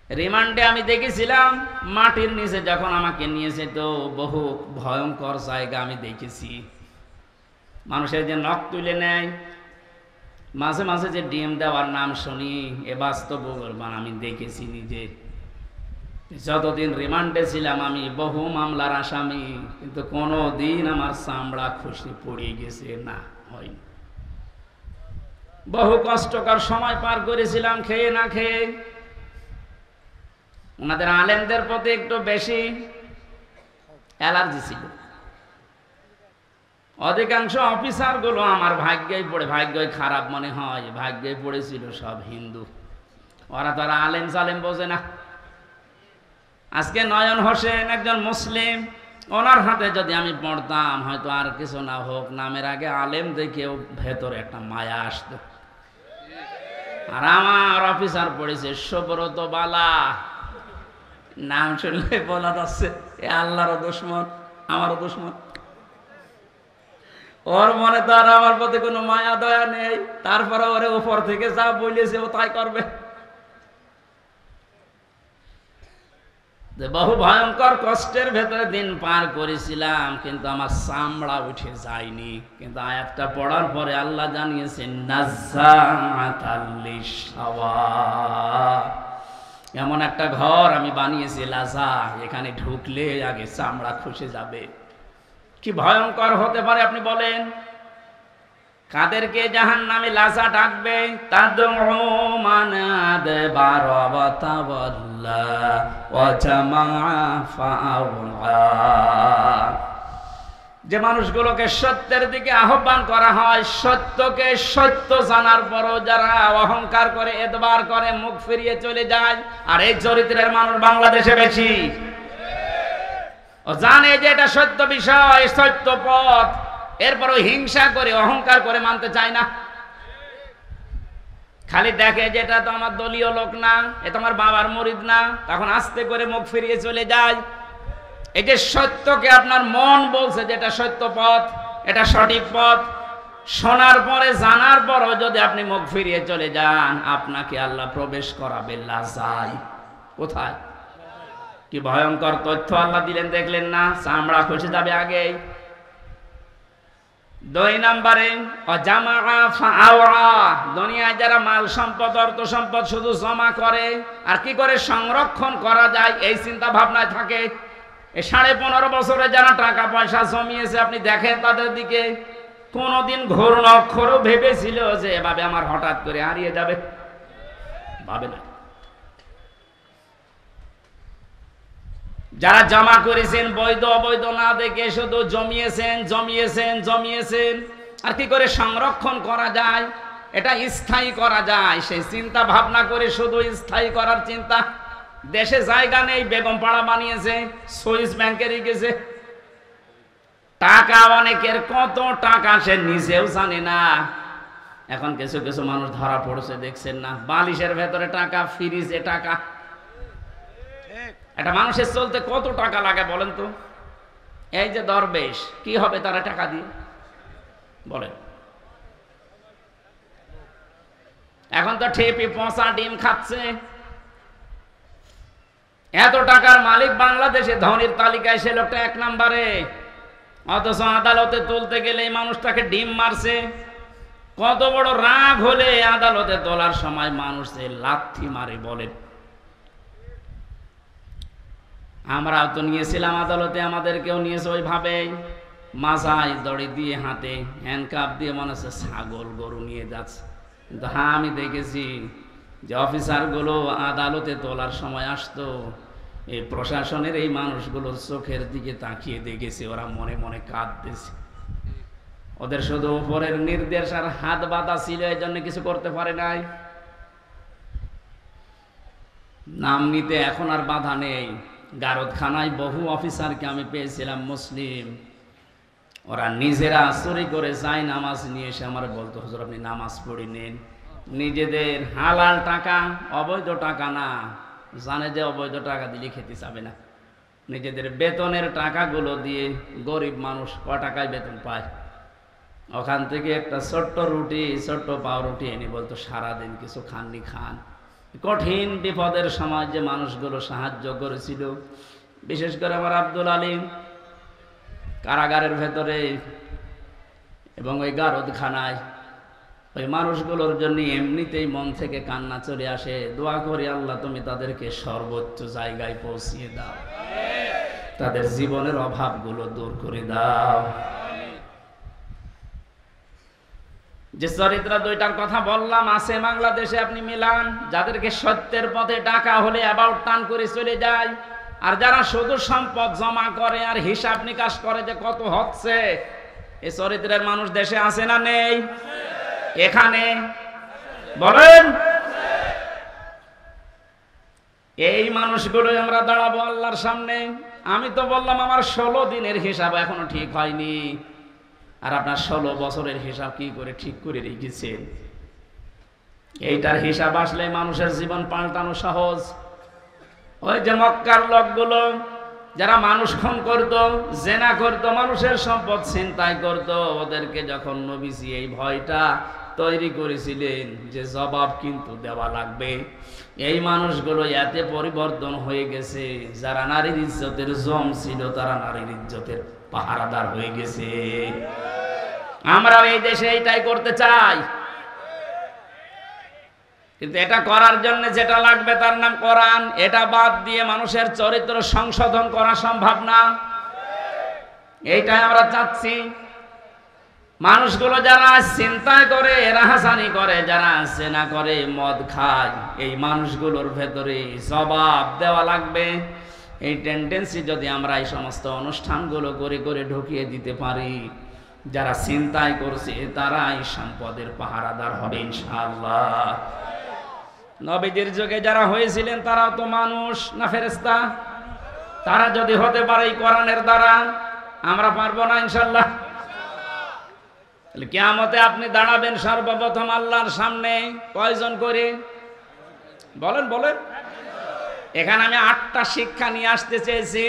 রিমান্ডে আমি দেখেছিলাম মাটির নিচে যখন আমাকে নিয়েছে, তো বহু ভয়ঙ্কর জায়গা আমি দেখেছি। মানুষের যে নখ তুলে নেয়, মাঝে মাঝে যে ডিম দেওয়ার নাম শুনি, এ বাস্তব আমি দেখেছি নিজে। যতদিন রিমান্ডে ছিলাম আমি বহু মামলার আসামি, কিন্তু কোনো দিন আমার চামড়া খুশি পড়ে গেছে না, হয়নি। বহু কষ্টকর সময় পার করেছিলাম খেয়ে না খেয়ে। ওনাদের আলেমদের প্রতি একটু বেশি অ্যালার্জি ছিল। অধিকাংশ অফিসার গুলো আমার ভাগ্যই পড়ে, ভাগ্যই খারাপ মনে হয়, ভাগ্যই পড়েছিল সব হিন্দু। ওরা তো আর আলেম সালেম বোঝে না। আজকে নয়ন হোসেন একজন মুসলিম, ওনার হাতে যদি আমি পড়তাম হয়তো আর কিছু না হোক, নামের আগে আলেম দেখেও ভেতরে একটা মায়া আসতো। আর আমার অফিসার পড়েছে সুব্রত বালা, নাম শুনলে বলা যাচ্ছে এ আল্লাহরও দুশমন, আমারও দুশমন। ওর মনে তো আর আমার প্রতি কোনো মায়া দয়া নেই, তারপরে ওরে উপর থেকে যা বলেছে ও তাই করবে। বহু ভয়ঙ্কর কষ্টের ভেতরে দিন পার করেছিলাম, কিন্তু আমার চামড়া উঠে যায়নি। কিন্তু আয়াতটা পড়ার পরে আল্লাহ জানিয়েছেন নাজ্জাআতাল লিশাওয়া, এমন একটা ঘর আমি বানিয়েছি লাজা, এখানে ঢুকলে আগে চামড়া খসে যাবে। কি ভয়ঙ্কর হতে পারে আপনি বলেন? কাদেরকে জাহান্নামে লাজা ডাকবে? তাদউ মান আদবারা ওয়া তাওয়াল্লা ওয়া জামাআ ফাআওয়া, যে মানুষগুলোকে সত্যের দিকে আহ্বান করা হয়, সত্যকে সত্য জানার পরও যারা অহংকার করে, এতবার করে, মুখ ফিরিয়ে চলে যায়। আর এই চরিত্রের মানুষ বাংলাদেশে বেশি। ও জানে যে এটা সত্য বিষয়, সত্য পথ, এরপরও হিংসা করে, অহংকার করে মানতে চায় না। খালি দেখে যে এটা তো আমার দলীয় লোক না, এ তো আমার বাবার মুরিদ না, তখন আস্তে করে মুখ ফিরিয়ে চলে যায়। এই যে সত্যকে আপনার মন বলছে যে এটা সত্য পথ, এটা সঠিক পথ, শোনার পরে জানার পরও যদি আপনি মুখ ফিরিয়ে চলে যান, আপনাকে আল্লাহ প্রবেশ করাবে লাজায়। কোথায়? কি ভয়ঙ্কর তথ্য আল্লাহ দিলেন, দেখলেন না? চামড়া খসে যাবে আগেই। 2 নম্বরে জামাআ ফাআওয়া, দুনিয়ায় যারা মাল সম্পদ, অর্থ সম্পদ শুধু জমা করে আর কি করে সংরক্ষণ করা যায় এই চিন্তা ভাবনায় থাকে। এই 15.5 বছরে যারা টাকা পয়সা জমিয়েছে, আপনি দেখেন তাদের দিকে, কোনদিন ঘোর অক্ষরও ভেবেছিল যে এভাবে আমার হঠাৎ করে হারিয়ে যাবে? ভাবে না। যারা জমা করেছেন বৈধ অবৈধ না দেখে শুধু জমিয়েছেন জমিয়েছেন জমিয়েছেন, আর কি করে সংরক্ষণ করা যায়, এটা স্থায়ী করা যায় সেই চিন্তা ভাবনা করে শুধু স্থায়ী করার চিন্তা। দেশে জায়গা নেই, বেগম পাড়া বানিয়েছে, সুইস ব্যাংকেরই গেছে। টাকা অনেকের, কত টাকা সে নিজেও জানে না। এখন কিছু কিছু মানুষ ধরা পড়ছে, দেখছেন না? বালিশের ভেতরে টাকা, ফ্রিজে টাকা। একটা মানুষের চলতে কত টাকা লাগে বলেন তো? এই যে দরবেশ, কি হবে তারা টাকা দিয়ে বলেন? এখন তো ঠেপি পচা ডিম খাচ্ছে। এত টাকার মালিক বাংলাদেশে, ধনীর তালিকায় সে লোকটা 1 নম্বরে, অথচ আদালতে তুলতে গেলে এই মানুষটাকে ডিম মারছে। কত বড় রাগ হলে আদালতে তোলার সময় মানুষ লাথি মারে বলেন? আমরাও তো নিয়েছিলাম আদালতে, আমাদেরকেও নিয়েছে ওইভাবে, মাথায় দড়ি দিয়ে, হাতে হ্যান্ডকাপ দিয়ে, মনে হচ্ছে ছাগল গরু নিয়ে যাচ্ছে। কিন্তু হ্যাঁ, আমি দেখেছি যে অফিসারগুলো আদালতে তোলার সময় আসতো, এই প্রশাসনের এই মানুষগুলোর চোখের দিকে তাকিয়ে দেখেছি, ওরা মনে মনে কাঁদতেছে। ওদের শুধু উপরের নির্দেশ আর হাত বাঁধা ছিল, এই জন্য কিছু করতে পারে নাই। নাম নিতে এখন আর বাধা নেই। গারদখানায় বহু অফিসারকে আমি পেয়েছিলাম মুসলিম, ওরা নিজেরা চুরি করে যায় নামাজ নিয়ে এসে আমার বলতো, হুজুর আপনি নামাজ পড়ে নেন। নিজেদের হালাল টাকা, অবৈধ টাকা না, জানে যে অবৈধ টাকা দিলে খেতে চাবে না, নিজেদের বেতনের টাকাগুলো দিয়ে গরিব মানুষ ক টাকায় বেতন পায়, ওখান থেকে একটা ছোট্ট রুটি, ছোট্ট পাউরুটি এনে বলতো সারাদিন কিছু খাননি খান। কঠিন বিপদের সময় যে মানুষগুলো সাহায্য করেছিল, বিশেষ করে আমার আব্দুল আলিম কারাগারের ভেতরে এবং ওই গারদখানায়, ওই মানুষগুলোর জন্য এমনিতেই মন থেকে কান্না চলে আসে। দোয়া করি আল্লাহ তুমি তাদেরকে সর্বোচ্চ জায়গায় পৌঁছিয়ে দাও, তাদের জীবনের অভাবগুলো দূর করে দাও। যে চরিত্র 2টার কথা বললাম আছে বাংলাদেশে, আপনি মিলান। যাদেরকে সত্যের পথে ডাকা হলে অ্যাবাউট টান করে চলে যায়, আর যারা শুধু সম্পদ জমা করে আর হিসাব নিকাশ করে যে কত হচ্ছে, এই চরিত্রের মানুষ দেশে আছে না নেই? এখানে বলেন, এই মানুষগুলো আমরা দাঁড়াবো আল্লাহর সামনে। আমি তো বললাম আমার 16 দিনের হিসাব এখনো ঠিক হয়নি, আর আপনার 16 বছরের হিসাব কি করে ঠিক করে রেখেছেন? এইটার হিসাব আসলে মানুষের জীবন পাল্টানো সহজ। ওই যে মক্কার লোকগুলো যারা মানুষ খুন করত, জেনা করত, মানুষের সম্পদ ছিনতাই করত, ওদেরকে যখন নবীজি এই ভয়টা তৈরি করেছিলেন যে জবাব কিন্তু দেওয়া লাগবে, এই মানুষগুলো এতে পরিবর্তন হয়ে গেছে, যারা নারীর ইজ্জতের জম ছিল তারা নারীর ইজ্জতের পাহারাদার হয়ে গেছে। আমরা এই দেশে এইটাই করতে চাই, কিন্তু এটা করার জন্য যেটা লাগবে তার নাম কোরআন। এটা বাদ দিয়ে মানুষের চরিত্র সংশোধন করা সম্ভব না, এইটাই আমরা চাচ্ছি। মানুষগুলো যারা চিন্তায় করে, রাহাজানি করে, যারা জেনা করে, মদ খায়, এই মানুষগুলোর ভেতরে জবাব দেওয়া লাগবে। এই টেন্ডেন্সি যদি আমরা এই সমস্ত অনুষ্ঠানগুলো করে করে ঢুকিয়ে দিতে পারি, যারা চিন্তায় করছে তারাই সম্পদের পাহারাদার হবে ইনশাআল্লাহ। নবীদের যুগে যারা হয়েছিলেন তারাও তো মানুষ না ফেরেশতা? তারা যদি হতে পারে এই কোরআনের দ্বারা, আমরা পারবো না ইনশাআল্লাহ? কিয়ামতে আপনি দাঁড়াবেন সর্বপ্রথম আল্লাহর সামনে কয়জন করে বলেন? বলেন। এখানে আমি 8টা শিক্ষা নিয়ে আসতে চেয়েছি।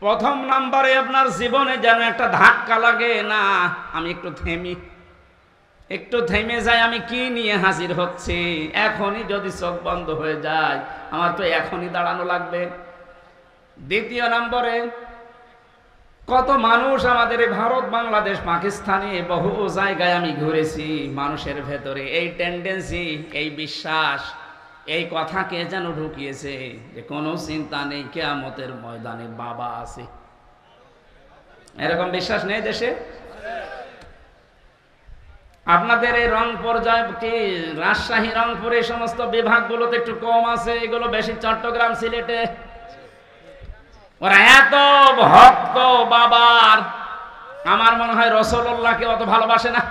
প্রথম নম্বরে আপনার জীবনে যেন একটা ধাক্কা লাগে, না আমি একটু থেমে যাই, আমি কি নিয়ে হাজির হচ্ছি। এখনই যদি চোখ বন্ধ হয়ে যায়, আমার তো এখনই দাঁড়ানো লাগবে। দ্বিতীয় নম্বরে, কত মানুষ আমাদের এই ভারত, বাংলাদেশ, পাকিস্তানে বহু জায়গায় আমি ঘুরেছি, মানুষের ভেতরে এই টেন্ডেন্সি, এই বিশ্বাস, এই কথাকে যেন ঢুকিয়েছে যে কোনো চিন্তা নেই, কিয়ামতের ময়দানে বাবা আছে। এরকম বিশ্বাস নেই দেশে? আপনাদের এই রংপুর কি রাজশাহী, রংপুর এই সমস্ত বিভাগগুলোতে একটু কম আছে, এগুলো বেশি চট্টগ্রাম, সিলেটে। ওরা এত ভক্ত বাবার, আমার মনে হয় রাসূলুল্লাহকে অত ভালোবাসে না।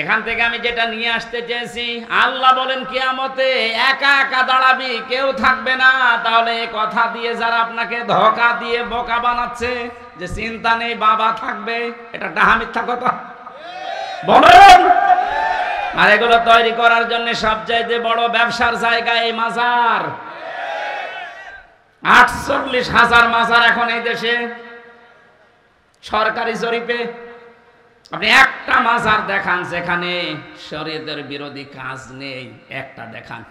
এখান থেকে আমি যেটা নিয়ে আসতে চেয়েছি, আল্লাহ বলেন কিয়ামতে একা একা দাঁড়াবি, কেউ থাকবে না। তাহলে এই কথা দিয়ে যারা আপনাকে ধোঁকা দিয়ে বোকা বানাচ্ছে যে চিন্তা নেই বাবা থাকবে, এটা ডাহা মিথ্যা কথা বলেন। আর এগুলো তৈরি করার জন্য সবচাইতে বড় ব্যবসার জায়গা এই মাজার। 48,000 মাজার এখন এই দেশে সরকারি জরিপে। আপনি একটা মাজার দেখান যেখানে শরীয়তের বিরোধী কাজ নেই, একটা দেখান।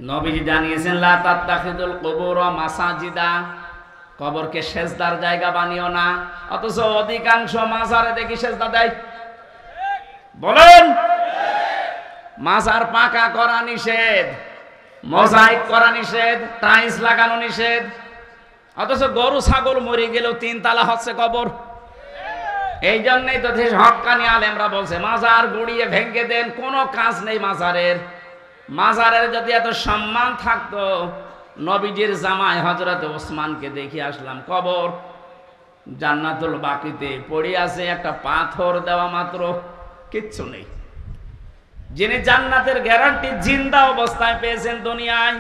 নবীজি জানিয়েছেন লা তাত্তাখিদুল কুবুর মাসাজিদা, কবরকে সেজদার জায়গা বানিও না। অথচ অধিকাংশ মাজারে দেখি সেজদা দেয়। বলেন, মাজার পাকা করা নিষেধ, মোজাইক করা নিষেধ, টাইলস লাগানো নিষেধ। অথচ গরু ছাগল মরে গেলেও 3 তালা হচ্ছে কবর। এই জন্যই তো হক্কানি আলেমরা বলছে মাজার গুড়িয়ে ভেঙে দেন, কোনো কাজ নেই মাজারের। মাজারের যদি এত সম্মান থাকতো, নবীজির জামাই হযরত ওসমানকে দেখে আসলাম, কবর জান্নাতুল বাকিতে পড়ে আছে, একটা পাথর দেওয়া মাত্র, কিচ্ছু নেই। যিনি জান্নাতের গ্যারান্টি জিন্দা অবস্থায় পেয়েছেন দুনিয়ায়,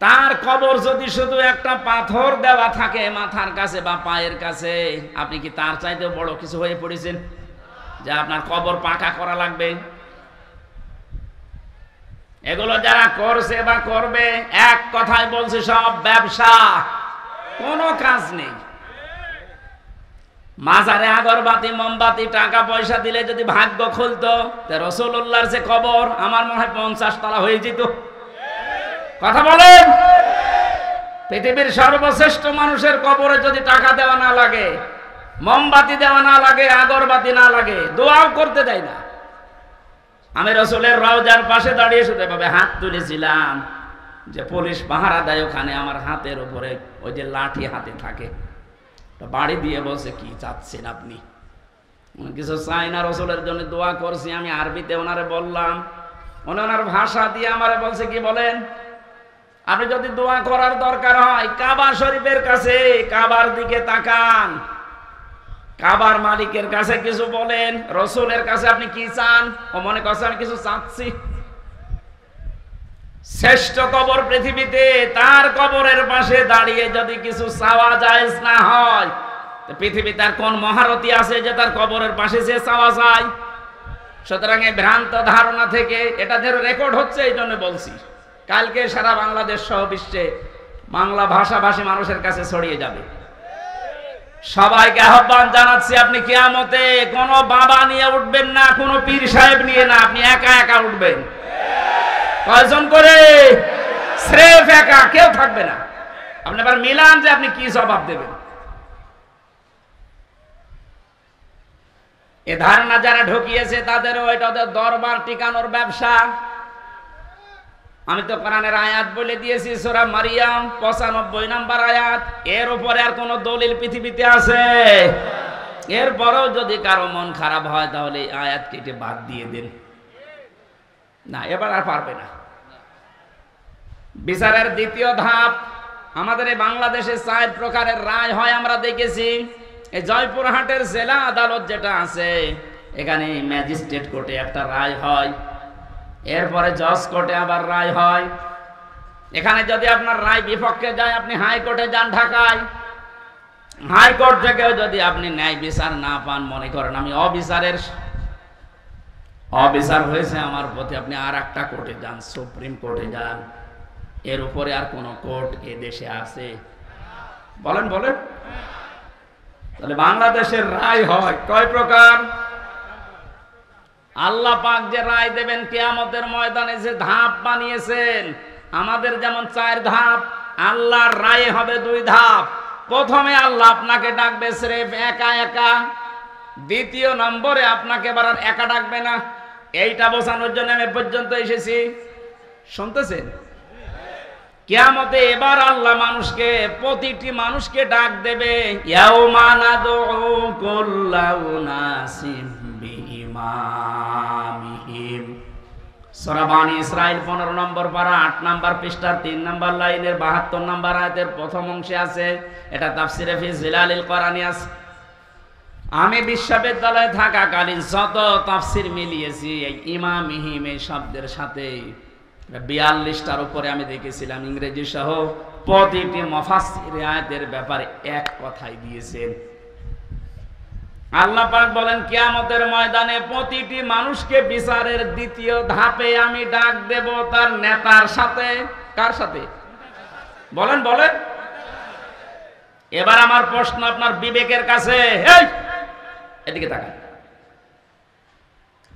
তার কবর যদি শুধু একটা পাথর দেওয়া থাকে মাথার কাছে বা পায়ের কাছে, আপনি কি তার চাইতে বড় কিছু হয়ে পড়েছেন যে আপনার কবর পাকা করা লাগবে? এগুলো যারা করছে বা করবে, এক কথায় বলছে সব ব্যবসা, কোনো কাজ নেই। মাজারে আগরবাতি, মোমবাতি, টাকা পয়সা দিলে যদি ভাগ্য খুলতো, রাসূলুল্লাহর যে কবর আমার মনে হয় 50 তলা হয়ে যেত। কথা বলেন, পৃথিবীর সর্বশ্রেষ্ঠ মানুষের কবরে যদি টাকা দেওয়া না লাগে, মোমবাতি দেওয়া না লাগে, আগরবাতি না লাগে, দোয়াও করতে দেয় না। আমি রাসূলের রওজার পাশে দাঁড়িয়ে শুধু এভাবে হাত তুলেছিলাম যে পুলিশ পাহারা দেয় ওখানে, আমার হাতের উপরে ওই যে লাঠি হাতে থাকে, বাড়ি দিয়ে বলছে কি চাচ্ছেন আপনি? কিছু চাই না, রাসূলের জন্য দোয়া করছি। আমি আরবিতে ওনারে বললাম, ওনার ভাষা দিয়ে আমারে বলছে কি বলেন, আপনি যদি দোয়া করার দরকার হয় কাবা শরীফের কাছে, কাবার দিকে তাকান, কাবার মালিকের কাছে কিছু বলেন, রাসূলের কাছে আপনি কি চান? ও মনে করছে আমি কিছু চাচ্ছি। শ্রেষ্ঠ কবর পৃথিবীতে, তার কবরের পাশে দাঁড়িয়ে যদি কিছু চাওয়া জায়েজ না হয়, পৃথিবীতে আর কোন মহারথী আছে যে তার কবরের পাশে যে চাওয়া যায়? সুতরাং এই ভ্রান্ত ধারণা থেকে, এটা যেন রেকর্ড হচ্ছে এই জন্য বলছি, কালকে সারা বাংলাদেশ সহ বিশ্বে বাংলা ভাষাভাষী মানুষের কাছে ছড়িয়ে যাবে। সবাইকে আহ্বান জানাচ্ছি, আপনি কিয়ামতে কোনো বাবা নিয়ে উঠবেন না, কোনো পীর সাহেব নিয়ে না, আপনি একা একা উঠবেন। কয়জন করে? স্রেফ একা, কেউ থাকবে না। আপনি আবার মিলান যে আপনি কি জবাব দেবেন। এ ধারণা যারা ঢুকিয়েছে তাদেরও এটা ওদের দরবার টিকানোর ব্যবসা। আমি তো কোরআনের আয়াত বলে দিয়েছি, সূরা মারিয়াম 95 নম্বর আয়াত। এর উপরে আর কোন দলিল পৃথিবীতে আছে? এরপরেও যদি কারো মন খারাপ হয় তাহলে আয়াত কেটে বাদ দিয়ে দেন। না, এবার আর পারবে না। বিচারের দ্বিতীয় ধাপ, আমাদের এই বাংলাদেশে 4 প্রকারের রায় হয় আমরা দেখেছি। এই জয়পুরহাটের জেলা আদালত যেটা আছে, এখানে ম্যাজিস্ট্রেট কোর্টে একটা রায় হয়, এরপরে জজ কোর্টে আবার রায় হয়। এখানে যদি আপনার রায় বিপক্ষে যায়, আপনি হাইকোর্টে যান ঢাকায়। হাইকোর্ট থেকেও যদি আপনি ন্যায় বিচার না পান, মনে করেন আমি অবিচার হয়েছে আমার প্রতি, আপনি আর একটা কোর্টে যান, সুপ্রিম কোর্টে যান। এর উপরে আর কোন কোর্ট এ দেশে আছে? বলেন বলেন। তাহলে বাংলাদেশের রায় হয় কয় প্রকার? আল্লাহ পাক যে রায় দেবেন কিয়ামতের ময়দানে, যে ধাপ বানিয়েছেন, আমাদের যেমন 4 ধাপ, আল্লাহর রায় হবে 2 ধাপ। প্রথমে আল্লাহ আপনাকে ডাকবে স্রেফ একা একা, দ্বিতীয় নম্বরে আপনাকে এবার আর একা ডাকবে না। এইটা বোঝানোর জন্য আমি পর্যন্ত এসেছি, শুনতেছেন? কিয়ামতে এবার আল্লাহ মানুষকে, প্রতিটি মানুষকে ডাক দেবে, ইয়াউমা নাদউ কুল্লা উনাসিম বিইমামিহিম। সূরা বানী ইসরাঈল 15 নম্বর পারা 8 নম্বর পৃষ্ঠার 3 নম্বর লাইনের 72 নম্বর আয়াতের প্রথম অংশে আছে। এটা তাফসিরে ফি জিলালিল কোরআনে আছে। আমি বিশ্ববিদ্যালয়ে থাকাকালীন যত তাফসির মিলিয়েছি, এই ইমামিহিম এই শব্দের সাথে 42টার উপরে আমি দেখেছিলাম ইংরেজি সহ। প্রতিটি মুফাসসির আয়াতের ব্যাপারে এক কথাই দিয়েছেন। আল্লাহ পাক বলেন কিয়ামতের ময়দানে প্রতিটি মানুষকে বিচারের দ্বিতীয় ধাপে আমি ডাক দেব তার নেতার সাথে। কার সাথে? বলেন বলেন। এবার আমার প্রশ্ন আপনার বিবেকের কাছে, এই এদিকে তাকান।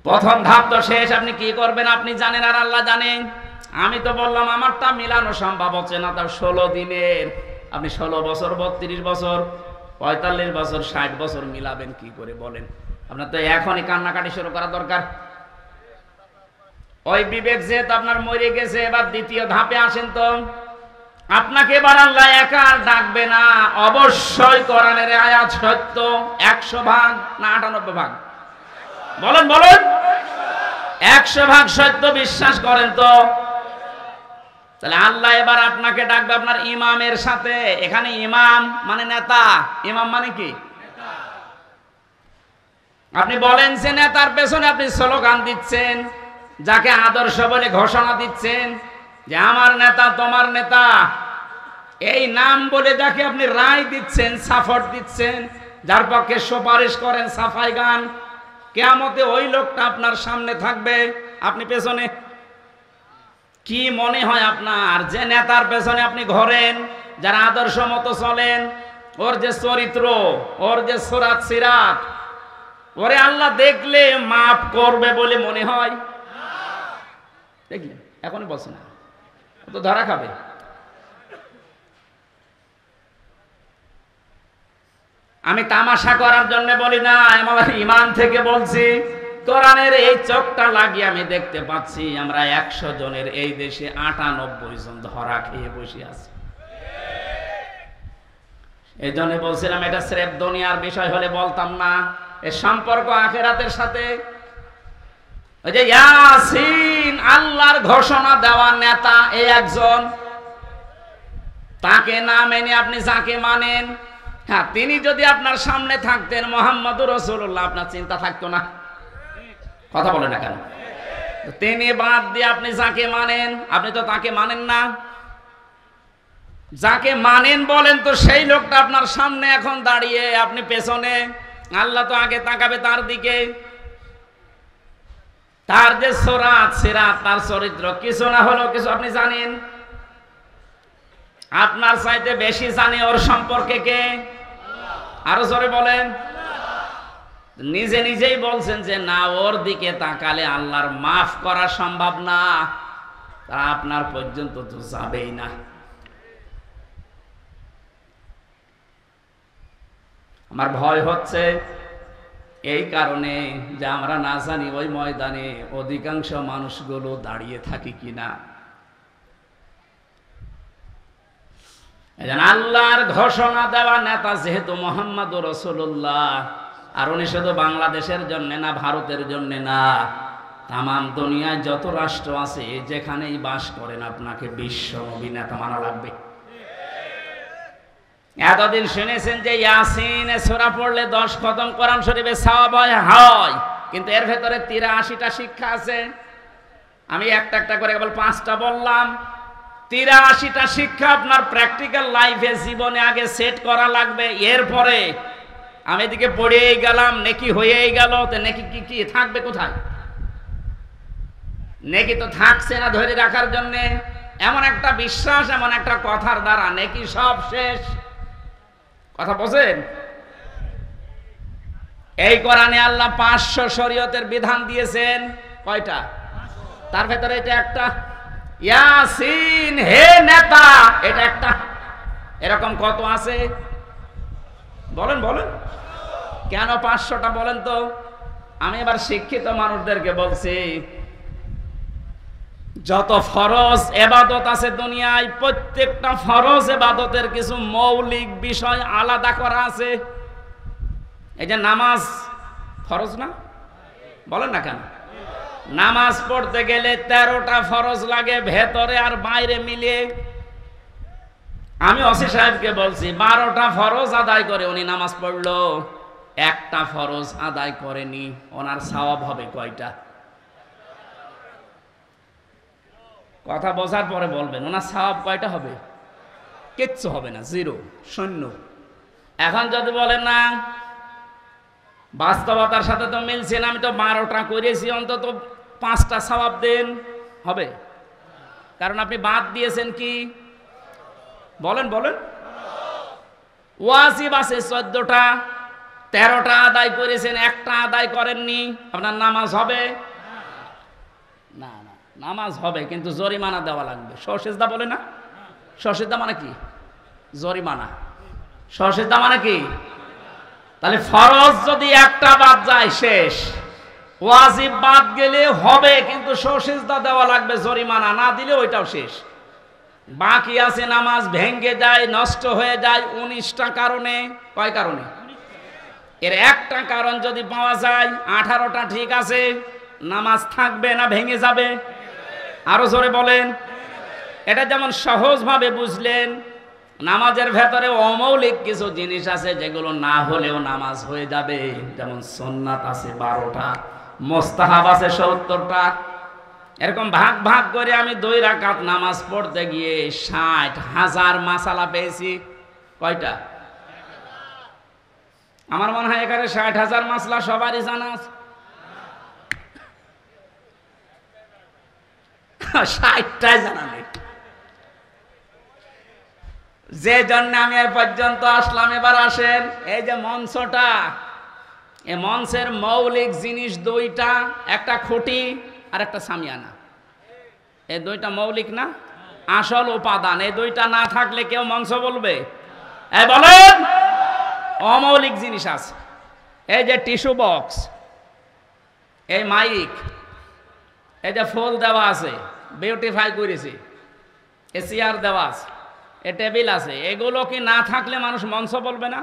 প্রথম ধাপ তো শেষ, আপনি কি করবেন আপনি জানেন আর আল্লাহ জানেন। আমি তো বললাম আমারটা মিলানো সম্ভব হচ্ছে না, তার 16 দিনের। আপনি 16 বছর, 32 বছর, 45 বছর, 60 বছর মিলাবেন কি করে বলেন? আপনার তো এখনই কান্নাকাটি শুরু করা দরকার। ওই বিবেক যেহেতু আপনার মরে গেছে, এবার দ্বিতীয় ধাপে আসেন তো। আপনাকে এবার আল্লাহ একা আর ডাকবে না। অবশ্যই কোরআনের আয়াত সত্য। 100 ভাগ না 98 ভাগ? বলেন বলেন। 100 ভাগ সত্য বিশ্বাস করেন তো? তাহলে আল্লাহ এবার আপনাকে ডাকবে আপনার ইমামের সাথে। এখানে ইমাম মানে নেতা, ইমাম মানে কি? আপনি বলেন যে নেতার পেছনে আপনি স্লোগান দিচ্ছেন, যাকে আদর্শ বলে ঘোষণা দিচ্ছেন যে আমার নেতা তোমার নেতা, এই নাম বলে যাকে আপনি রায় দিচ্ছেন, সাপোর্ট দিচ্ছেন, যার পক্ষে সুপারিশ করেন, সাফাই গান, কিয়ামতে ওই লোকটা আপনার সামনে থাকবে, আপনি পেছনে। কি মনে হয় আপনার যে নেতার পেছনে আপনি ঘোরেন, যারা আদর্শ মতো চলেন, ওর যে চরিত্র, ওর যে সুরাত সিরাত, ওরে আল্লাহ দেখলে মাফ করবে বলে মনে হয়? দেখলেন, এখনই বলছে না, তো ধরা খাবে। আমি তামাশা করার জন্য বলি না, আমার ইমান থেকে বলছি। কোরআনের এই চোখটা লাগিয়ে আমি দেখতে পাচ্ছি আমরা 100 জনের এই দেশে 98 জন ধরা খেয়ে বসে আছি। এই জন্য বলছিলাম এটা স্রেফ দুনিয়ার বিষয় হলে বলতাম না, এর সম্পর্ক আখিরাতের সাথে। ওই যে ইয়াসিন, আল্লাহর ঘোষণা দেওয়া নেতা এই একজন, তাকে না মেনে আপনি যাকে মানেন, হ্যাঁ তিনি যদি আপনার সামনে থাকতেন মুহাম্মদুর রাসূলুল্লাহ, আপনার চিন্তা থাকতো না? কথা বলে না কেন? তিনি বাদ দিয়ে আপনি যাকে মানেন, আপনি তো তাকে মানেন না। যাকে মানেন বলেন তো সেই লোকটা আপনার সামনে এখন দাঁড়িয়ে, আপনি পেছনে। আল্লাহ তো আগে তাকাবে তার দিকে। তার যে সুরাত সিরাত, তার চরিত্র কিছু না হলেও কিছু আপনি জানেন। আপনার চাইতে বেশি জানে ওর সম্পর্কে কে? আরো জোরে বলেন। নিজে নিজেই বলছেন যে না, ওর দিকে তাকালে আল্লাহর মাফ করা সম্ভব না, তা আপনার পর্যন্ত তো যাবেই না। আমার ভয় হচ্ছে এই কারণে যে আমরা না জানি ওই ময়দানে অধিকাংশ মানুষগুলো দাঁড়িয়ে থাকি কিনা। আল্লাহর ঘোষণা দেওয়া নেতা যেহেতু মুহাম্মদুর রাসূলুল্লাহ, আর উনি শুধু বাংলাদেশের জন্য না, ভারতের জন্য না, তামাম দুনিয়ায় যত রাষ্ট্র আছে যেখানেই বাস করেন আপনাকে বিশ্ব নবী নেতা মানা লাগবে। এতদিন শুনেছেন যে ইয়াসিনে সূরা পড়লে 10 খতম কোরআন শরীফে সওয়াব হয়, কিন্তু এর ভেতরে 83টা শিক্ষা আছে। আমি একটা একটা করে কেবল 5টা বললাম। 83টা শিক্ষা আপনার প্র্যাকটিক্যাল লাইফে জীবনে আগে সেট করা লাগবে। এরপরে আমি এদিকে পড়েই গেলাম, নেকি হয়েই গেল, তো নেকি কি থাকবে কোথায়? নেকি তো থাকছে না ধরে রাখার জন্য। এমন একটা বিশ্বাস, এমন একটা কথার দ্বারা নেকি সব শেষ। কথা বোঝেন? এই কোরআনে আল্লাহ 500 শরীয়তের বিধান দিয়েছেন। কয়টা? তার ভেতরে এটা একটা। ইয়াসিন হে নেতা, এটা একটা। এরকম কত আছে বলেন বলেন। কেন 500টা বলেন তো? আমি এবার শিক্ষিত মানুষদেরকে বলছি, যত ফরজ এবাদত আছে দুনিয়ায়, প্রত্যেকটা ফরজ এবাদতের কিছু মৌলিক বিষয় আলাদা করা আছে। এই যে নামাজ ফরজ না, বলেন না কেন? নামাজ পড়তে গেলে 13টা ফরজ লাগে, ভেতরে আর বাইরে মিলিয়ে। আমি ওসি সাহেবকে বলছি 12টা ফরজ আদায় করে উনি নামাজ পড়লো, একটা ফরজ আদায় করেনি, ওনার সওয়াব হবে কয়টা? কথা বোঝার পরে বলবেন ওনার সওয়াব কয়টা হবে? কিচ্ছু হবে না, 0, শূন্য। এখন যদি বলেন না বাস্তবতার সাথে তো মিলছে না, আমি তো 12টা করেছি, অন্তত 5টা সওয়াব দেন, হবে? কারণ আপনি বাদ দিয়েছেন কি বলেন বলেন। ওয়াজিব আছে 14টা, 13টা আদায় করেছেন, একটা আদায় করেননি, আপনার নামাজ হবে না? না, নামাজ হবে, কিন্তু জরিমানা দেওয়া লাগবে। সসেজদা বলে না? সসেজদা মানে কি? জরিমানা। সসেজদা মানে কি? তাহলে ফরজ যদি একটা বাদ যায় শেষ, ওয়াজিব বাদ গেলে হবে, কিন্তু সসেজদা দেওয়া লাগবে, জরিমানা না দিলে ওইটাও শেষ। বাকি আছে নামাজ ভেঙ্গে যায়, নষ্ট হয়ে যায় 19টা কারণে। কয় কারণে? এর একটা কারণ যদি পাওয়া যায়, 18টা ঠিক আছে, নামাজ থাকবে না ভেঙে যাবে? আরো জোরে বলেন। এটা যেমন সহজভাবে বুঝলেন, নামাজের ভেতরে অমৌলিক কিছু জিনিস আছে যেগুলো না হলেও নামাজ হয়ে যাবে। যেমন সুন্নাত আছে 12টা, মুস্তাহাব আছে 70টা। এরকম ভাগ ভাগ করে আমি 2 রাকাত নামাজ পড়তে গিয়ে 60,000 মাসালা পেয়েছি। কয়টা? আমার মনে হয় এখানে 60,000 মাসলা সবারই জানা আছে। 60টাই জানা নেই, যে জন্য আমি এই পর্যন্ত আসলাম। এবার আসেন, এই যে মঞ্চটা, এই মঞ্চের মৌলিক জিনিস 2টা, একটা খুঁটি আর একটা সামিয়ানা। এই 2টা মৌলিক না, আসল উপাদান। এই 2টা না থাকলে কেউ মঞ্চ বলবে? এই বলেন। অমৌলিক জিনিস আছে, এই যে টিস্যু বক্স, এই মাইক, এই যে ফুল দেওয়া আছে, বিউটিফাই করেছে, এ চেয়ার দেওয়া আছে, এ টেবিল আছে। এগুলো কি না থাকলে মানুষ মঞ্চ বলবে না?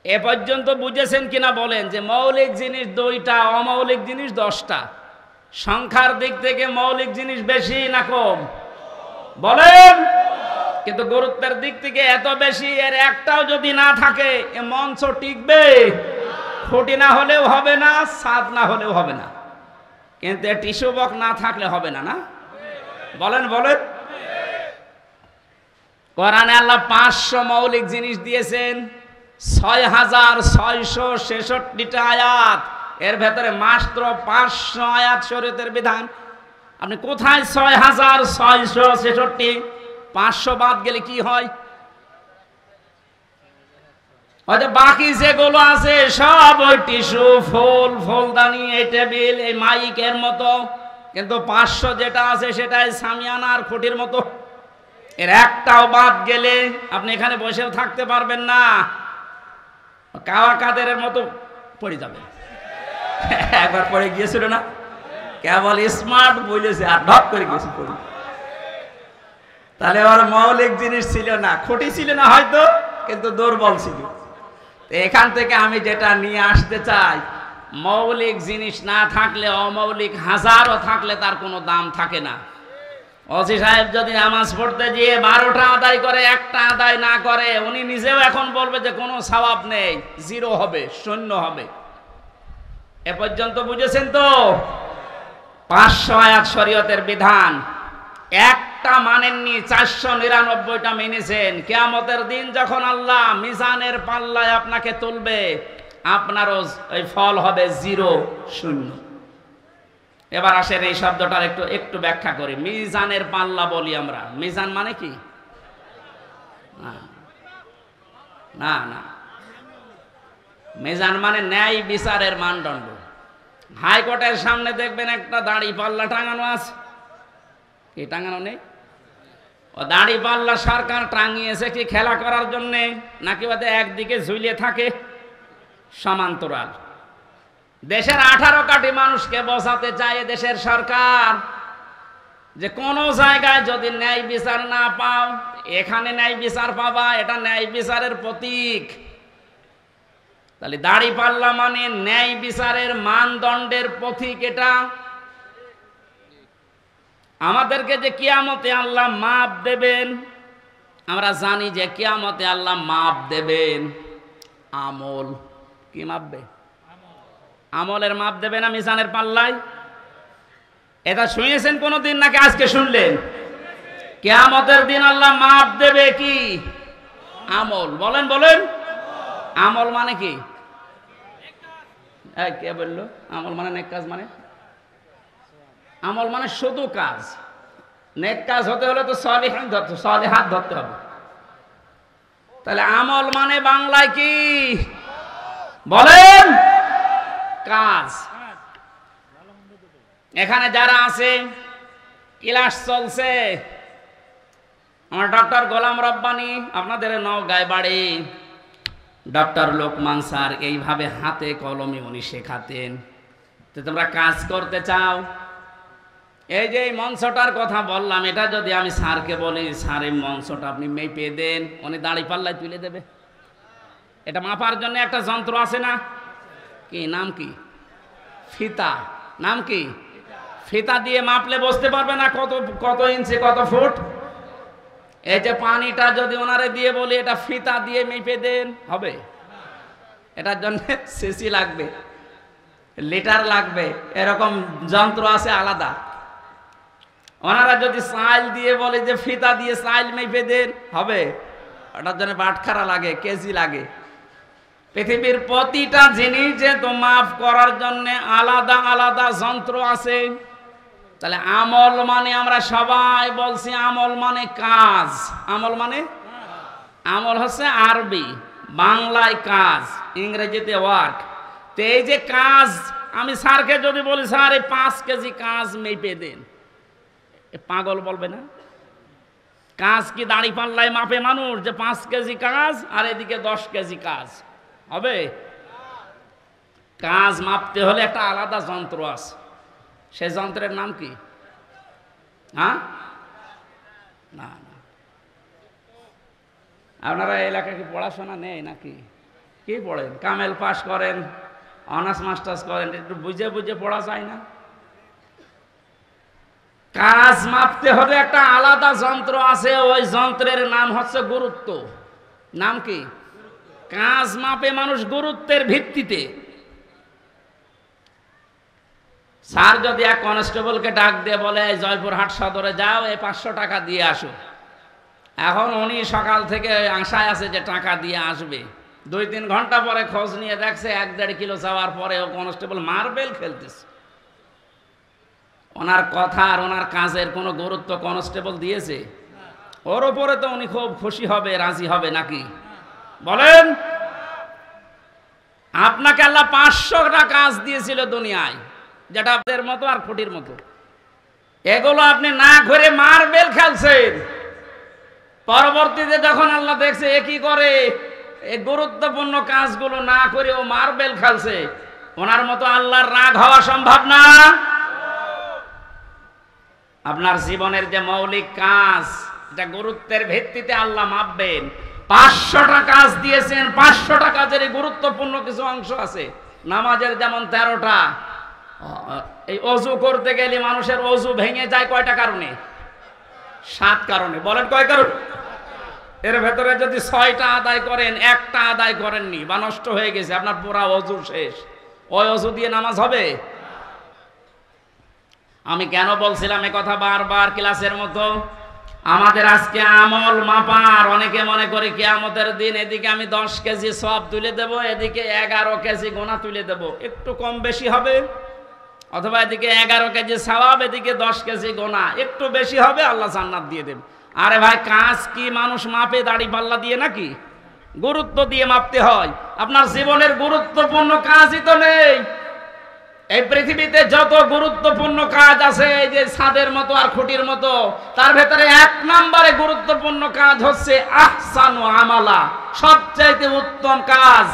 এ পর্যন্ত বুঝেছেন কিনা বলেন যে মৌলিক জিনিস 2টা, অমৌলিক জিনিস 10টা। সংখ্যার দিক থেকে মৌলিক জিনিস বেশি না কম বলেন? কিন্তু গুরুত্বের দিক থেকে এত বেশি, এর একটাও যদি না থাকে এ মঞ্চ টিকবে? খুঁটি না হলেও হবে না, ছাদ না হলেও হবে না, কিন্তু টিস্যু বক্স না থাকলে হবে না। না বলেন বলেন। কোরআনে আল্লাহ 500 মৌলিক জিনিস দিয়েছেন, 6,666টা আয়াত। এর ভেতরে মাত্র 500 আয়াত শরীয়তের বিধান। আপনি কোথায় 6666? 500 বাদ গেলে কি হয়? হয়তো বাকি যেগুলো আছে সব ওই টিস্যু, ফুল, ফুলদানি, এই টেবিল, এই মাইকের মতো, কিন্তু 500 যেটা আছে সেটাই সামিয়ানার খুঁটির মতো। এর একটাও বাদ গেলে আপনি এখানে বসেও থাকতে পারবেন না, কাওয়া কাদের মতো পড়ে যাবে। একবার পড়ে গিয়েছিল না, কেবল স্মার্ট বলেছে আর ঢপ করে গেছে পড়ে। তাহলে ওর মৌলিক জিনিস ছিল না, খুঁটি ছিল না হয়তো, কিন্তু দুর্বল ছিল। এখান থেকে আমি যেটা নিয়ে আসতে চাই, মৌলিক জিনিস না থাকলে অমৌলিক হাজারও থাকলে তার কোনো দাম থাকে না। ওসি সাহেব যদি নামাজ পড়তে গিয়ে 12টা আদায় করে, একটা আদায় না করে, উনি নিজেও এখন বলবে যে কোনো সওয়াব নেই, জিরো হবে, শূন্য হবে। এ পর্যন্ত বুঝেছেন তো? 500 আয়াত শরীয়তের বিধান, একটা মানেননি, 499টা মেনেছেন। কিয়ামতের দিন যখন আল্লাহ মিজানের পাল্লায় আপনাকে তুলবে, আপনারও ওই ফল হবে জিরো, শূন্য। এবার আসেন এই শব্দটার একটু ব্যাখ্যা করি। মিজানের পাল্লা বলি আমরা, মিজান মানে কি? না না, মিজান মানে ন্যায় বিচারের মানদণ্ড। হাইকোর্টের সামনে দেখবেন একটা দাড়ি পাল্লা টাঙানো আছে, কি টাঙানো নেই? ও দাড়ি পাল্লা সরকার টাঙিয়েছে কি খেলা করার জন্য, নাকি ওদের একদিকে ঝুলিয়ে থাকে সমান্তরাল? দেশের 18 কোটি মানুষকে বোঝাতে চায় দেশের সরকার যে কোন জায়গায় যদি ন্যায় বিচার না পাও, এখানে ন্যায় বিচার পাবা, এটা ন্যায় বিচারের প্রতীক। তাহলে দাড়ি পাল্লা মানে ন্যায় বিচারের মানদণ্ডের প্রতীক। এটা আমাদেরকে যে কিয়ামতে আল্লাহ মাপ দেবেন, আমরা জানি যে কিয়ামতে আল্লাহ মাপ দেবেন আমল। কি মাপবে? আমলের মাপ দেবে না মিজানের পাল্লায়। এটা শুনেছেন কোনদিন নাকি আজকে শুনলেন? কিয়ামতের দিন আল্লাহ মাপ দেবে কি? আমল। বলেন বলেন, আমল মানে কি? কে বললো আমল মানে নেক কাজ? মানে আমল মানে শুধু কাজ। নেক কাজ হতে হলে তো সলিহাত ধরতে হবে। তাহলে আমল মানে বাংলায় কি বলেন? কাজ। এখানে যারা আছে, ক্লাস চলছে, আমার ডক্টর গোলাম রব্বানী, আপনাদের নওগাঁয় বাড়ি, ডক্টর লোকমান স্যার এইভাবে হাতে কলমে উনি শেখাতেন। তো তোমরা কাজ করতে চাও, এই যে এই মঞ্চটার কথা বললাম, এটা যদি আমি স্যারকে বলি, স্যার এই মঞ্চটা আপনি মেপে দেন, উনি দাড়ি পাল্লায় তুলে দেবে। এটা মাপার জন্য একটা যন্ত্র আছে না? কি নাম? কি ফিতা। নাম কি? ফিতা দিয়ে মাপলে বুঝতে পারবে না কত কত ইঞ্চি কত ফুট। এই যে পানিটা যদি ওনারে দিয়ে বলি এটা ফিতা দিয়ে মেপে দেন, হবে? এটার জন্য সিসি লাগবে, লিটার লাগবে, এরকম যন্ত্র আছে আলাদা। ওনারা যদি সাইল দিয়ে বলে যে ফিতা দিয়ে সাইল মেপে দেন, হবে? ওটার জন্য বাটখারা লাগে, কেজি লাগে। পৃথিবীর প্রতিটা জিনিস যে তো মাপ করার জন্য আলাদা আলাদা যন্ত্র আছে। তাহলে আমল মানে আমরা সবাই বলছি আমল মানে কাজ। আমল মানে, আমল হচ্ছে আরবি, বাংলায় কাজ, ইংরেজিতে ওয়ার্ক। তো এই যে কাজ, আমি স্যারকে যদি বলি স্যার এই 5 কেজি কাজ মেপে দেন, পাগল বলবে না? কাজ কি দাড়ি পাল্লায় মাপে মানুষ যে 5 কেজি কাজ আর এদিকে 10 কেজি কাজ? হবে? কাজ মাপতে হলে একটা আলাদা যন্ত্র আছে। সেই যন্ত্রের নাম কি? হ্যাঁ, না না, আপনারা এলাকায় কি পড়াশোনা নেই নাকি? কি পড়েন? কামেল পাস করেন, অনার্স মাস্টার্স করেন, একটু বুঝে বুঝে পড়া যায় না? কাজ মাপতে হলে একটা আলাদা যন্ত্র আছে, ওই যন্ত্রের নাম হচ্ছে গুরুত্ব। নাম কি? কাজ মাপে মানুষ গুরুত্বের ভিত্তিতে। স্যার যদি এক কনস্টেবলকে ডাক দিয়ে বলে জয়পুরহাট সদরে যাও, এই 500 টাকা দিয়ে আসো, এখন উনি সকাল থেকে আশায় আছে যে টাকা দিয়ে আসবে, 2-3 ঘন্টা পরে খোঁজ নিয়ে দেখছে 1-1.5 কিলো চাওয়ার পরেও কনস্টেবল মার্বেল খেলতেছে। ওনার কথা আর ওনার কাজের কোনো গুরুত্ব কনস্টেবল দিয়েছে? ওর ওপরে তো উনি খুব খুশি হবে, রাজি হবে নাকি বলেন? আপনাকে আল্লাহ 500টা কাজ দিয়েছিল দুনিয়ায়, যেটা আপনাদের মতো আর খুঁটির মতো। এগুলো আপনি না করে মার্বেল খেলছেন। পরবর্তীতে যখন আল্লাহ দেখছে এ কি করে, এই গুরুত্বপূর্ণ কাজগুলো না করে ও মার্বেল খেলছে, ওনার মতো আল্লাহর রাগ হওয়া সম্ভব না। আপনার জীবনের যে মৌলিক কাজ, এটা গুরুত্বের ভিত্তিতে আল্লাহ মাপবেন। 500টা কাজ দিয়েছেন, 500টা কাজের গুরুত্বপূর্ণ কিছু অংশ আছে। নামাজের যেমন 13টা। এই অজু করতে গেলে মানুষের অজু ভেঙে যায় কয়টা কারণে? 7 কারণে। বলেন কয় কারণ? এর ভেতরে যদি 6টা আদায় করেন, একটা আদায় করেননি বা নষ্ট হয়ে গেছে, আপনার পুরা অজু শেষ। ওই অজু দিয়ে নামাজ হবে? আমি কেন বলছিলাম এ কথা বারবার ক্লাসের মতো? আমাদের আজকে আমল মাপার, অনেকে মনে করে কিয়ামতের দিন এদিকে আমি 10 কেজি সওয়াব তুলে দেব, এদিকে 11 কেজি গোনা তুলে দেব, একটু কম বেশি হবে। অথবা এদিকে 11 কেজি সওয়াব, এদিকে 10 কেজি গোনা, একটু বেশি হবে, আল্লাহ জান্নাত দিয়ে দেবে। আরে ভাই, কাজ কি মানুষ মাপে দাড়ি পাল্লা দিয়ে নাকি? গুরুত্ব দিয়ে মাপতে হয়। আপনার জীবনের গুরুত্বপূর্ণ কাজই তো নেই। এই পৃথিবীতে যত গুরুত্বপূর্ণ কাজ আছে, এই যে ছাদের মতো আর খুঁটির মতো, তার ভেতরে 1 নম্বরে গুরুত্বপূর্ণ কাজ হচ্ছে আহসানু আমালা, সবচাইতে উত্তম কাজ।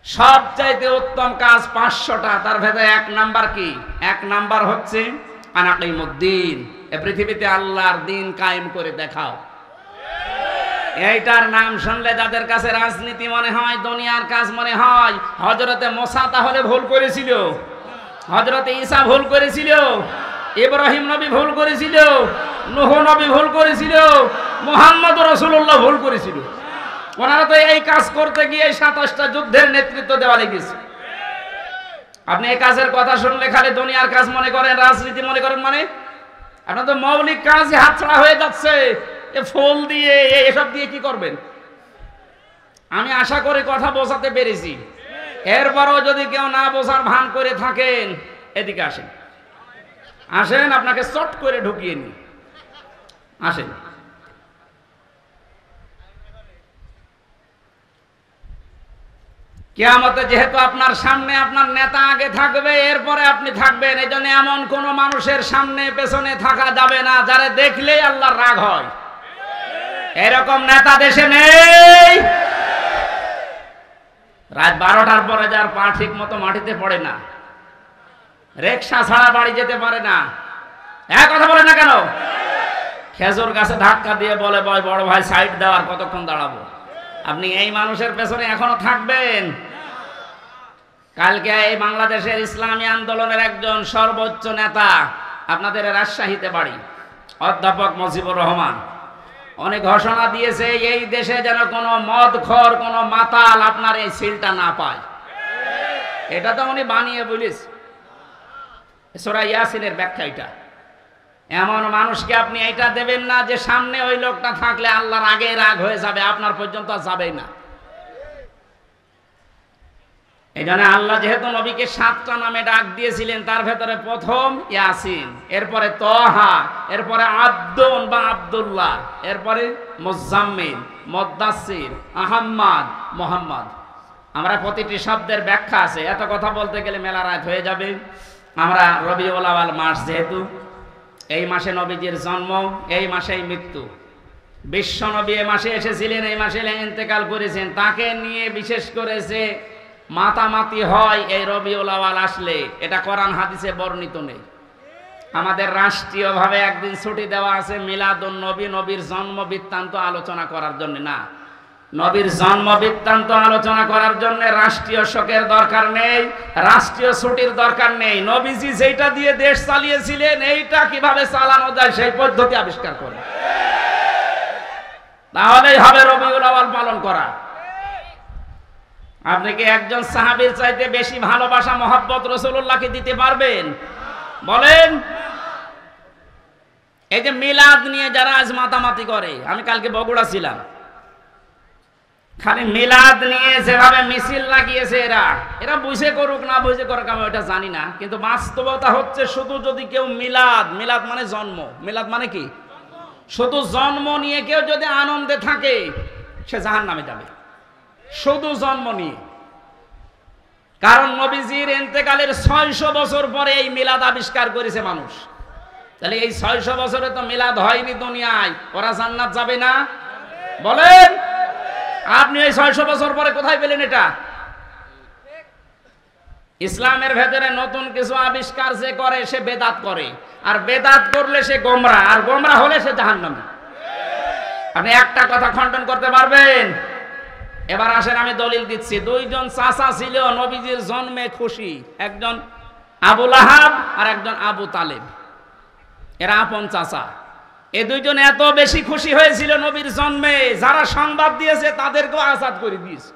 সবচাইতে উত্তম কাজ 500টা, তার ভেতরে 1 নাম্বার কি? 1 নাম্বার হচ্ছে আনাকিমুদ্দিন, এই পৃথিবীতে আল্লাহর দিন কায়েম করে দেখাও। এইটার নাম শুনলে যাদের কাছে রাজনীতি মনে হয়, দুনিয়ার কাজ মনে হয়। হযরতে মুসা তাহলে ভুল করেছিল? হযরতে ঈসা ভুল করেছিল? ইব্রাহিম নবী ভুল করেছিল? নূহ নবী ভুল করেছিল? মুহাম্মদ রাসূলুল্লাহ ভুল করেছিল? ওনারা তো এই কাজ করতে গিয়ে 27টা যুদ্ধের নেতৃত্ব দেওয়া লেগেছে। আপনি এই কাজের কথা শুনলে খালি দুনিয়ার কাজ মনে করেন, রাজনীতি মনে করেন, মানে আপনার তো মৌলিক কাজই হাতছাড়া হয়ে যাচ্ছে। এ ফুল দিয়ে, এসব দিয়ে কি করবেন? আমি আশা করি কথা বোঝাতে পেরেছি। এরপরও যদি কেউ না বোঝার ভান করে থাকেন, এদিকে আসেন, আসেন, আপনাকে চট করে ঢুকিয়ে নি, আসেন। কিয়ামতে যেহেতু আপনার সামনে আপনার নেতা আগে থাকবে, এরপরে আপনি থাকবেন, এই জন্য এমন কোন মানুষের সামনে পেছনে থাকা যাবে না যারা দেখলেই আল্লাহর রাগ হয়। এরকম নেতা দেশে নেই। রাত 12টার পরে যার পা ঠিক মতো মাটিতে পড়ে না, রিকশা ছাড়া বাড়ি যেতে পারে না, এক কথা বলে না কেন? খেজুর গাছে ধাক্কা দিয়ে বলে, বড় ভাই সাইড দেওয়ার, কতক্ষণ দাঁড়াবো? আপনি এই মানুষের পেছনে এখনো থাকবেন? কালকে এই বাংলাদেশের ইসলামী আন্দোলনের একজন সর্বোচ্চ নেতা, আপনাদের রাজশাহীতে বাড়ি, অধ্যাপক মুজিবুর রহমান, অনেক ঘোষণা দিয়েছে এই দেশে যেন কোনো মদখোর, কোনো মাতাল আপনার এই সিলটা না পায়। এটা তো উনি বানিয়ে বলিস, সূরা ইয়াসিনের ব্যাখ্যা এটা। এমন মানুষকে আপনি এটা দেবেন না যে সামনে ওই লোকটা থাকলে আল্লাহর আগে রাগ হয়ে যাবে, আপনার পর্যন্ত যাবেই না। এই জন্য আল্লাহ যেহেতু নবীকে 7টা নামে ডাক দিয়েছিলেন, তার ভেতরে প্রথম ইয়াসিন, এরপরে তহা, এরপরে আব্দুন বা আব্দুল্লাহ, এরপরে মুজাম্মিল, মুদ্দাসসির, আহম্মদ, মুহাম্মদ। আমরা প্রতিটি শব্দের ব্যাখ্যা আছে, এত কথা বলতে গেলে মেলা রাত হয়ে যাবে। আমরা রবিউল আউয়াল মাস, যেহেতু এই মাসে নবীজির জন্ম, এই মাসেই মৃত্যু। বিশ্ব নবী এই মাসে এসেছিলেন, এই মাসে ইন্তেকাল করেছেন। তাকে নিয়ে বিশেষ করে যে মাতামাতি হয় এই রবিউল আউয়াল আসলে, এটা কোরআন হাদিসে বর্ণিত নেই। আমাদের রাষ্ট্রীয়ভাবে একদিন ছুটি দেওয়া আছে মিলাদুন নবী, নবীর জন্ম বৃত্তান্ত আলোচনা করার জন্য না। নবীর জন্ম বৃত্তান্ত আলোচনা করার জন্য রাষ্ট্রীয় শোকের দরকার নেই, রাষ্ট্রীয় ছুটির দরকার নেই। নবীজি যেটা দিয়ে দেশ চালিয়েছিলেন, এইটা কিভাবে চালানো যায় সেই পদ্ধতি আবিষ্কার করে, তাহলেই হবে রবিউল আউয়াল পালন করা। আপনি কি একজন সাহাবীর চাইতে বেশি ভালোবাসা মহব্বত রাসূলুল্লাহকে দিতে পারবেন? বলেন। এই যে মিলাদ নিয়ে যারা আজ মাতামাতি করে, আমি কালকে বগুড়া ছিলাম, খালি মিলাদ নিয়ে যেভাবে মিছিল লাগিয়েছে এরা এরা বুঝে করুক না বুঝে করুক আমি ওটা জানি না, কিন্তু বাস্তবতা হচ্ছে শুধু যদি কেউ মিলাদ, মিলাদ মানে জন্ম, মিলাদ মানে কি শুধু জন্ম নিয়ে কেউ যদি আনন্দে থাকে সে জাহান্নামে যাবে, শুধু জন্ম নিয়ে। কারণ নবীজির ইন্তেকালের 600 বছর পরে এই মিলাদ আবিষ্কার করেছে মানুষ। তাহলে এই 600 বছরে তো মিলাদ হয়নি দুনিয়ায়, ওরা জান্নাত যাবে না? বলেন আপনি এই 600 বছর পরে কোথায় পেলেন এটা? ইসলামের ভেতরে নতুন কিছু আবিষ্কার যে করে সে বেদাত করে, আর বেদাত করলে সে গোমরাহ, আর গোমরাহ হলে সে জাহান্নামী। আপনি একটা কথা খণ্ডন করতে পারবেন? এবার আসেন আমি দলিল দিচ্ছি। দুইজন চাচা ছিল নবীজির জন্মে খুশি, একজন আবু লাহাব আর একজন আবু তালেব, এরা আপন চাচা। এই দুইজন এত বেশি খুশি হয়েছিল নবীর জন্মে, যারা সংবাদ দিয়েছে তাদেরকেও আজাদ করে দিয়েছে।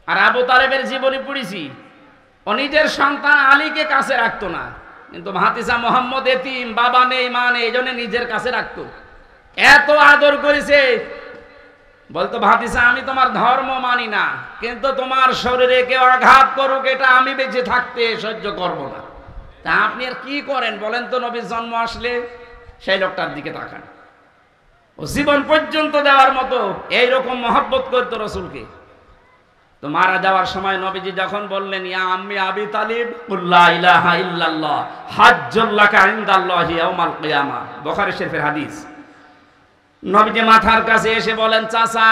আর আবু তালেবের জীবনী পড়েছি, ও নিজের সন্তান আলীকে কাছে রাখতো না, কিন্তু ভাতিজা মোহাম্মদ এতিম, বাবা নেই মা নেই, এই জন্য নিজের কাছে রাখতো। এত আদর করেছে, বলতো ভাতিজা আমি তোমার ধর্ম মানি না, কিন্তু তোমার শরীরে কেউ আঘাত করুক এটা আমি বেঁচে থাকতে সহ্য করব না। তা আপনি আর কি করেন বলেন তো? নবীর জন্ম আসলে সেই লোকটার দিকে তাকান, ও জীবন পর্যন্ত দেওয়ার মতো এইরকম মহব্বত করতো রসুলকে। তো মারা যাওয়ার সময় নবীজি যখন বললেন ইয়া আম্মি আবি তালিব লা ইলাহা ইল্লাল্লাহ হাজ্জুল লাকা ইনদাল্লাহি ইয়াউমাল কিয়ামা, বুখারী শরীফের হাদিস। নবীজি মাথার কাছে এসে বলেন চাচা,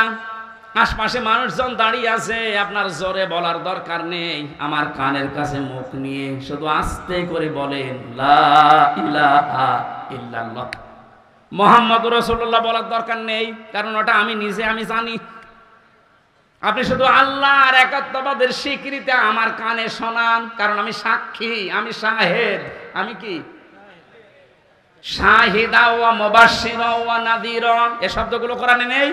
আশপাশে মানুষজন দাঁড়িয়ে আছে, আপনার জোরে বলার দরকার নেই, আমার কানের কাছে মুখ নিয়ে শুধু আস্তে করে বলেন লা ইলাহা ইল্লাল্লাহ। মুহাম্মদুর রাসূলুল্লাহ বলার দরকার নেই, কারণ ওটা আমি নিজে আমি জানি। আপনি শুধু আল্লাহর একাত্মবাদের স্বীকৃতি আমার কানে শোনান, কারণ আমি সাক্ষী, আমি শাহেদ। আমি কি শাহিদা ওয়া মুবাশশিরা ওয়া নাযীরা, এই শব্দগুলো কোরআনে নেই?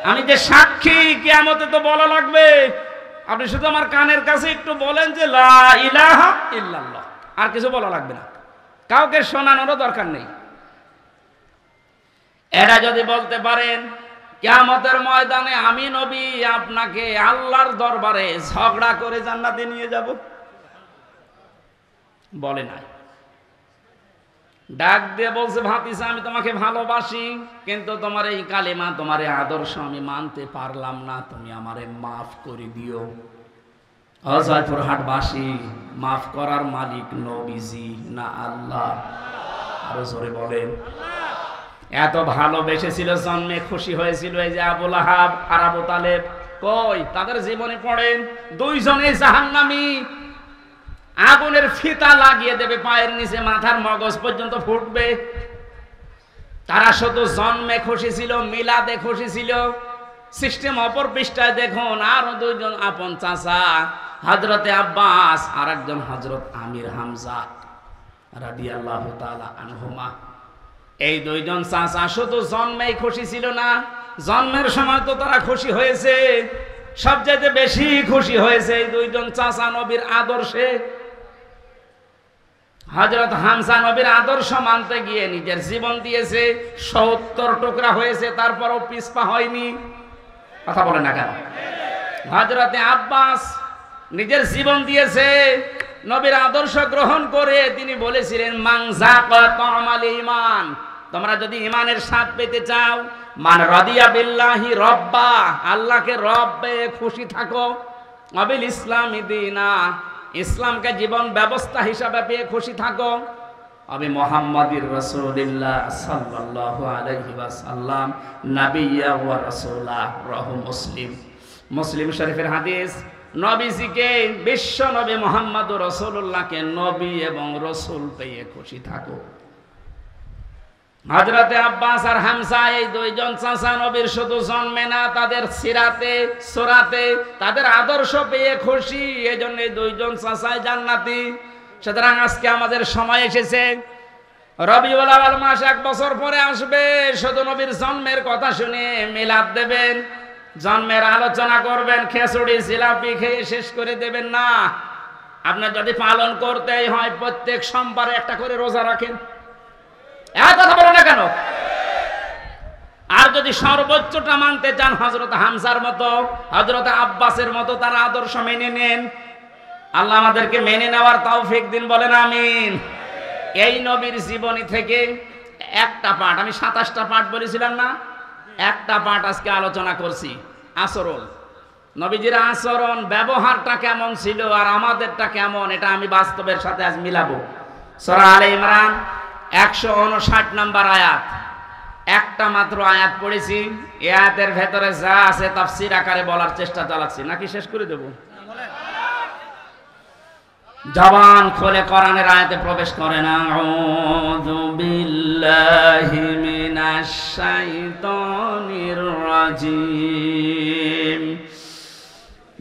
আমি যে সাক্ষী, কিয়ামতে তো বলা লাগবে। আপনি শুধু আমার কানের কাছে একটু বলেন যে লা ইলাহা ইল্লাল্লাহ, আর কিছু বলা লাগবে না, কাউকে শোনানোরও দরকার নেই। এরা যদি বলতে পারেন কিয়ামতের ময়দানে আমি নবী আপনাকে আল্লাহর দরবারে ঝগড়া করে জান্নাতে নিয়ে যাব, বলে না। ডাক দিয়ে বলছে ভাতিজা আমি তোমাকে ভালোবাসি, কিন্তু তোমার এই কালেমা, তোমার এই আদর্শ আমি মানতে পারলাম না, তুমি আমারে মাফ করে দিও। জয়পুরহাটবাসী, মাফ করার মালিক নবীজি না আল্লাহ? আরো জোরে বলেন। এত ভালোবেসেছিল, জন্মে খুশি হয়েছিল এই যে আবু লাহাব আর আবু তালেব, কই তাদের জীবনে পড়েন দুইজনে জাহান্নামী। আগুনের ফিতা লাগিয়ে দেবে পায়ের নিচে, মাথার মগজ পর্যন্ত ফুটবে। তারা শুধু জন্মে খুশি ছিল, মিলাদে খুশি ছিল। সিস্টেম অপর পৃষ্ঠায় দেখুন, আরো দুইজন আপন চাচা, হযরতে আব্বাস আর একজন হযরত আমির হামজা রাদিয়াল্লাহু তাআলা আনহুমা। এই দুইজন চাচা শুধু জন্মেই খুশি ছিল না, জন্মের সময় তো তারা খুশি হয়েছে, সবচেয়ে বেশি খুশি হয়েছে এই দুইজন চাচা নবীর আদর্শে। হযরত হামজা নবীর আদর্শ মানতে গিয়ে নিজের জীবন দিয়েছে, 70 টুকরা হয়েছে, তারপরও পিছপা হয়নি। কথা বলে না কেন? হযরতে আব্বাস নিজের জীবন দিয়েছে নবীর আদর্শ গ্রহণ করে। তিনি বলেছিলেন মান যাকা তা'মাল ঈমান, তোমরা যদি ঈমানের স্বাদ পেতে চাও, মান রাদিয়া বিল্লাহি রব্বা, আল্লাহকে রব পেয়ে খুশি থাকো, আবিল ইসলামি দীনা, ইসলামকে জীবন ব্যবস্থা হিসাবে পেয়ে খুশি থাকো, আবি মুহাম্মাদির রাসূলিল্লাহ সাল্লাল্লাহু আলাইহি ওয়াসাল্লাম নাবিয়্যা ওয়া রাসূলা। রাহু মুসলিম, মুসলিম শরীফের হাদিস। নবীজিকে, বিশ্ব নবী মুহাম্মদুর রাসূলুল্লাহকে নবী এবং রাসূল পেয়ে খুশি থাকো। হযরতে আব্বাস আর হামজা এই দুইজন চাচা নবীর শুধু জন্মে না, তাদের সিরাতে সুরাতে তাদের আদর্শ পেয়ে খুশি, এজন্য এই দুইজন চাচাই জান্নাতি। সুতরাং আজকে আমাদের সময় এসেছে, রবিউল আউয়াল মাস 1 বছর পরে আসবে, শুধু নবীর জন্মের কথা শুনে মিলাদ দেবেন, জন্মের আলোচনা করবেন, খিচুড়ি জিলাপি খেয়ে শেষ করে দেবেন না। আপনার যদি পালন করতেই হয় প্রত্যেক সোমবারে একটা করে রোজা রাখেন। কথা বলো না কেন? আর যদি সর্বোচ্চটা মানতে চান হযরত হামজার মতো, হযরত আব্বাসের মতো তার আদর্শ মেনে নেন। আল্লাহ আমাদেরকে মেনে নেওয়ার তৌফিক দিন, বলেন আমিন। এই নবীর জীবনী থেকে একটা পাঠ, আমি 27টা পাঠ বলেছিলাম না, একটা পাঠ আজকে আলোচনা করছি। আচরণ, নবীজির আচরণ ব্যবহারটা কেমন ছিল আর আমাদেরটা কেমন, এটা আমি বাস্তবের সাথে আজ মিলাবো। সূরা আলে ইমরান 159 নম্বর আয়াত, একটা মাত্র আয়াত পড়েছি। এই আয়াতের ভেতরে যা আছে তাফসীর আকারে বলার চেষ্টা চালাচ্ছি, নাকি শেষ করে দেব? জবান খুলে কোরআনের আয়াতে প্রবেশ করেন। আউযু বিল্লাহি মিনাশ শাইতানির রাজিম,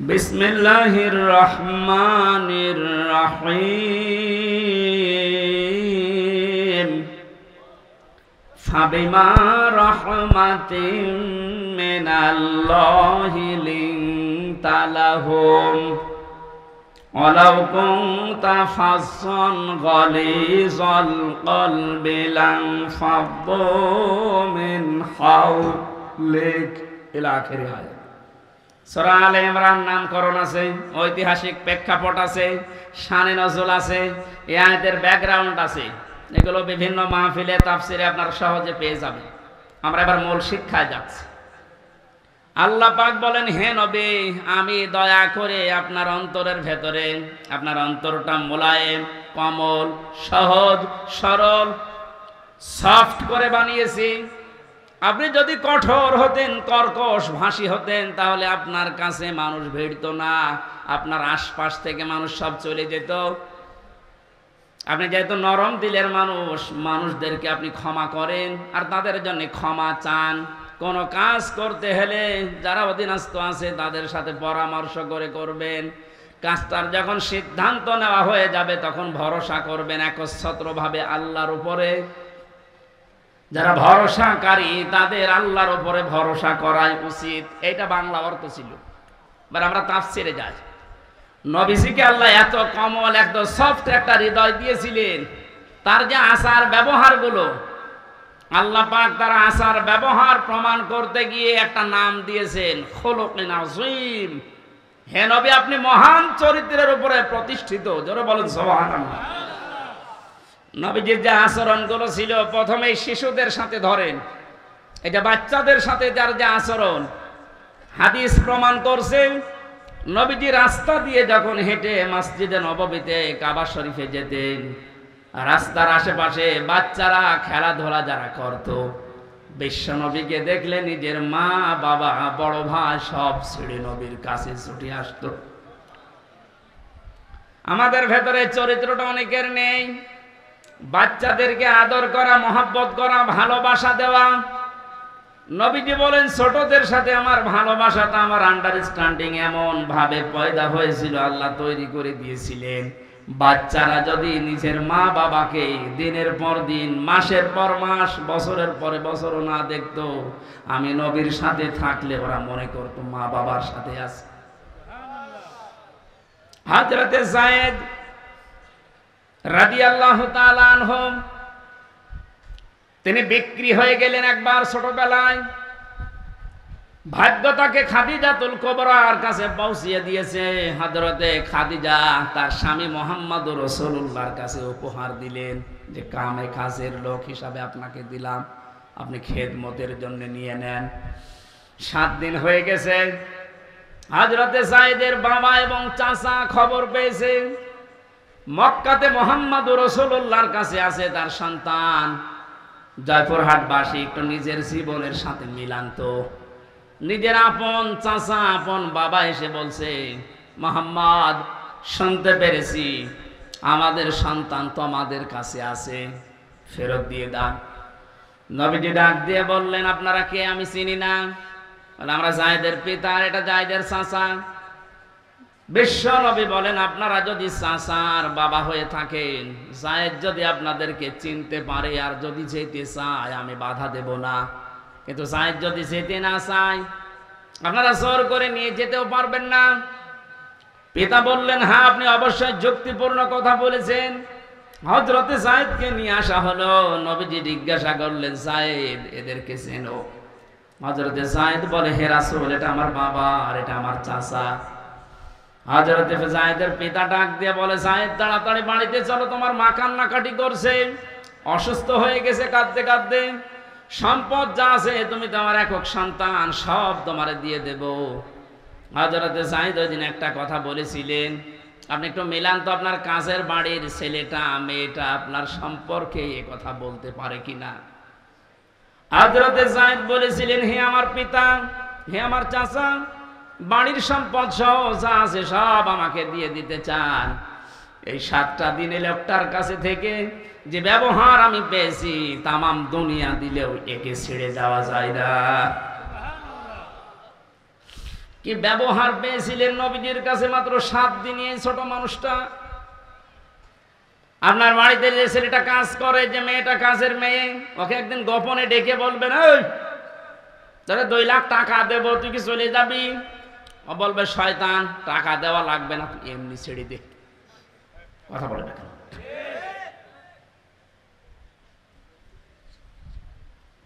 বিসমিল্লাহির রহমানির রহিম। ফাবিমা রাহমাতিন মিনাল্লাহি লিনতা লাহুম ওয়ালাউ কুনতা ফাজ্জান গালিযাল কলবি লানফাদ্দু মিন হাওলিক ইলা আখিরি আয়াত। সূরা আলে ইমরান নামকরণ আছে, ঐতিহাসিক প্রেক্ষাপট আছে, শানে নজুল আছে, এই আয়াতের ব্যাকগ্রাউন্ড আছে। এগুলো বিভিন্ন মাহফিলে তাফসিরে আপনারা সহজে পেয়ে যাবেন। আমরা এবার মূল শিক্ষায় যাচ্ছি। আল্লাহ পাক বলেন, হে নবী, আমি দয়া করে আপনার অন্তরের ভেতরে, আপনার অন্তরটা মোলায়েম, কোমল, সহজ, সরল, সফট করে বানিয়েছি। আপনি যদি কঠোর হতেন, কর্কশ ভাষী হতেন, তাহলে আপনার কাছে মানুষ ভিড়তো না, আপনার আশপাশ থেকে মানুষ সব চলে যেত। আপনি যেহেতু নরম দিলের মানুষ, মানুষদেরকে আপনি ক্ষমা করেন আর তাদের জন্য ক্ষমা চান। কোনো কাজ করতে হলে যারা অধীনস্থ আছে তাদের সাথে পরামর্শ করে করবেন। কাজটার যখন সিদ্ধান্ত নেওয়া হয়ে যাবে তখন ভরসা করবেন একচ্ছত্রভাবে আল্লাহর উপরে। যারা ভরসাকারী তাদের আল্লাহর উপরে ভরসা করাই উচিত। এইটা বাংলা অর্থ ছিল। এবার আমরা তাফসিরে যাই। নবীজিকে আল্লাহ এত কমল, এত সফট একটা হৃদয় দিয়েছিলেন, তার যে আচার ব্যবহারগুলো, আল্লাহ পাক তার আচার ব্যবহার প্রমাণ করতে গিয়ে একটা নাম দিয়েছেন, খুলুকিন আযীম। হে নবী, আপনি মহান চরিত্রের উপরে প্রতিষ্ঠিত। জোরে বলেন সুবহানাল্লাহ। নবীজির যে আচরণগুলো ছিল, প্রথমে শিশুদের সাথে ধরেন, এটা বাচ্চাদের সাথে যার যে আচরণ, হাদিস প্রমাণ করছে। নবীজি রাস্তা দিয়ে যখন হেঁটে মসজিদে নববীতে কাবা শরীফে যেতেন, রাস্তার আশেপাশে বাচ্চারা খেলাধুলা যারা করত, বিশ্ব নবীকে দেখলে নিজের মা, বাবা, বড় ভাই সব ছেড়ে নবীর কাছে ছুটে আসতো। আমাদের ভেতরে চরিত্রটা অনেকের নেই। বাচ্চাদেরকে আদর করা, মহব্বত করা, ভালোবাসা দেওয়া। নবীজি বলেন, ছোটদের সাথে আমার ভালোবাসাটা, আমার আন্ডারস্ট্যান্ডিং এমন ভাবে পয়দা হয়েছিল, আল্লাহ তৈরি করে দিয়েছিলেন। বাচ্চারা যদি নিজের মা বাবাকে দিনের পর দিন, মাসের পর মাস, বছরের পরে বছরও না দেখতো, আমি নবীর সাথে থাকলে ওরা মনে করতো মা বাবার সাথে আছে। হযরতে যায়েদ রাদিয়াল্লাহু তাআলা আনহু, তিনি বিক্রি হয়ে গেলেন একবার ছোটবেলায়। ভাগ্য তাকে খাদিজাতুল কুবরার কাছে পৌঁছিয়ে দিয়েছে। হযরতে খাদিজা তার স্বামী মুহাম্মদুর রাসূলুল্লাহর কাছে উপহার দিলেন যে কামে কাজের লোক হিসাবে আপনাকে দিলাম, আপনি খেদমতের জন্য নিয়ে নেন। 7 দিন হয়ে গেছে। হযরতে যায়েদের বাবা এবং চাচা খবর পেয়েছে মক্কাতে মুহাম্মদুর রাসূলুল্লাহর কাছে আছে তার সন্তান। জয়পুরহাটবাসী একটু নিজের জীবনের সাথে মিলান তো। নিজের আপন চাচা, আপন বাবা এসে বলছে, মুহাম্মদ, শুনতে পেরেছি আমাদের সন্তান তোমাদের কাছে আছে, ফেরত দিয়ে দাও। নবীজি ডাক দিয়ে বললেন, আপনারা কে? আমি চিনি না। বলে, আমরা যায়েদের পিতা, এটা যায়েদের চাচা। বিশ্ব নবী বলেন, আপনারা যদি চাচার বাবা হয়ে থাকেন, যায়েদ যদি আপনাদেরকে চিনতে পারে আর যদি যেতে চায়, আমি বাধা দেব না। কিন্তু যায়েদ যদি যেতে না চায়, আপনারা জোর করে নিয়ে যেতেও পারবেন না। পিতা বললেন, হ্যাঁ, আপনি অবশ্যই যুক্তিপূর্ণ কথা বলেছেন। হযরতে যায়েদকে নিয়ে আসা হলো। নবীজি জিজ্ঞাসা করলেন, যায়েদ, এদেরকে চেনো? হযরতে যায়েদ বলে, হে রাসূল, এটা আমার বাবা আর এটা আমার চাচা। হযরতে যায়েদের পিতা ডাক দিয়ে বলে, যায়েদ তাড়াতাড়ি বাড়িতে চলো, তোমার মা কান্নাকাটি করছে, অসুস্থ হয়ে গেছে কাঁদতে কাঁদতে। সম্পদ যা আছে, তুমি তো আমার একক সন্তান, সব তোমারে দিয়ে দেব। হযরতে যায়েদ ওই দিন একটা কথা বলেছিলেন, আপনি একটু মিলান তো, আপনার কাজের বাড়ির ছেলেটা মেয়েটা আপনার সম্পর্কে এ কথা বলতে পারে কিনা। হযরতে যায়েদ বলেছিলেন, হে আমার পিতা, হে আমার চাচা, বাড়ির সম্পদ সহ যা আছে সব আমাকে দিয়ে দিতে চান। এই 7টা দিনে লোকটার কাছে থেকে যে ব্যবহার আমি পেয়েছি, তামাম দুনিয়া দিলেও একে ছেড়ে যাওয়া যায় না। কি ব্যবহার পেয়েছিলেন নবীজির কাছে মাত্র 7 দিনে এই ছোট মানুষটা। আপনার বাড়িতে যে ছেলেটা কাজ করে, যে মেয়েটা কাজের মেয়ে, ওকে একদিন গোপনে ডেকে বলবেন, ওই তোরে 2 লাখ টাকা দেবো, তুই কি চলে যাবি? ও বলবে, শয়তান, টাকা দেওয়া লাগবে না, তুই এমনি ছেড়ে দে। কথা বলে না।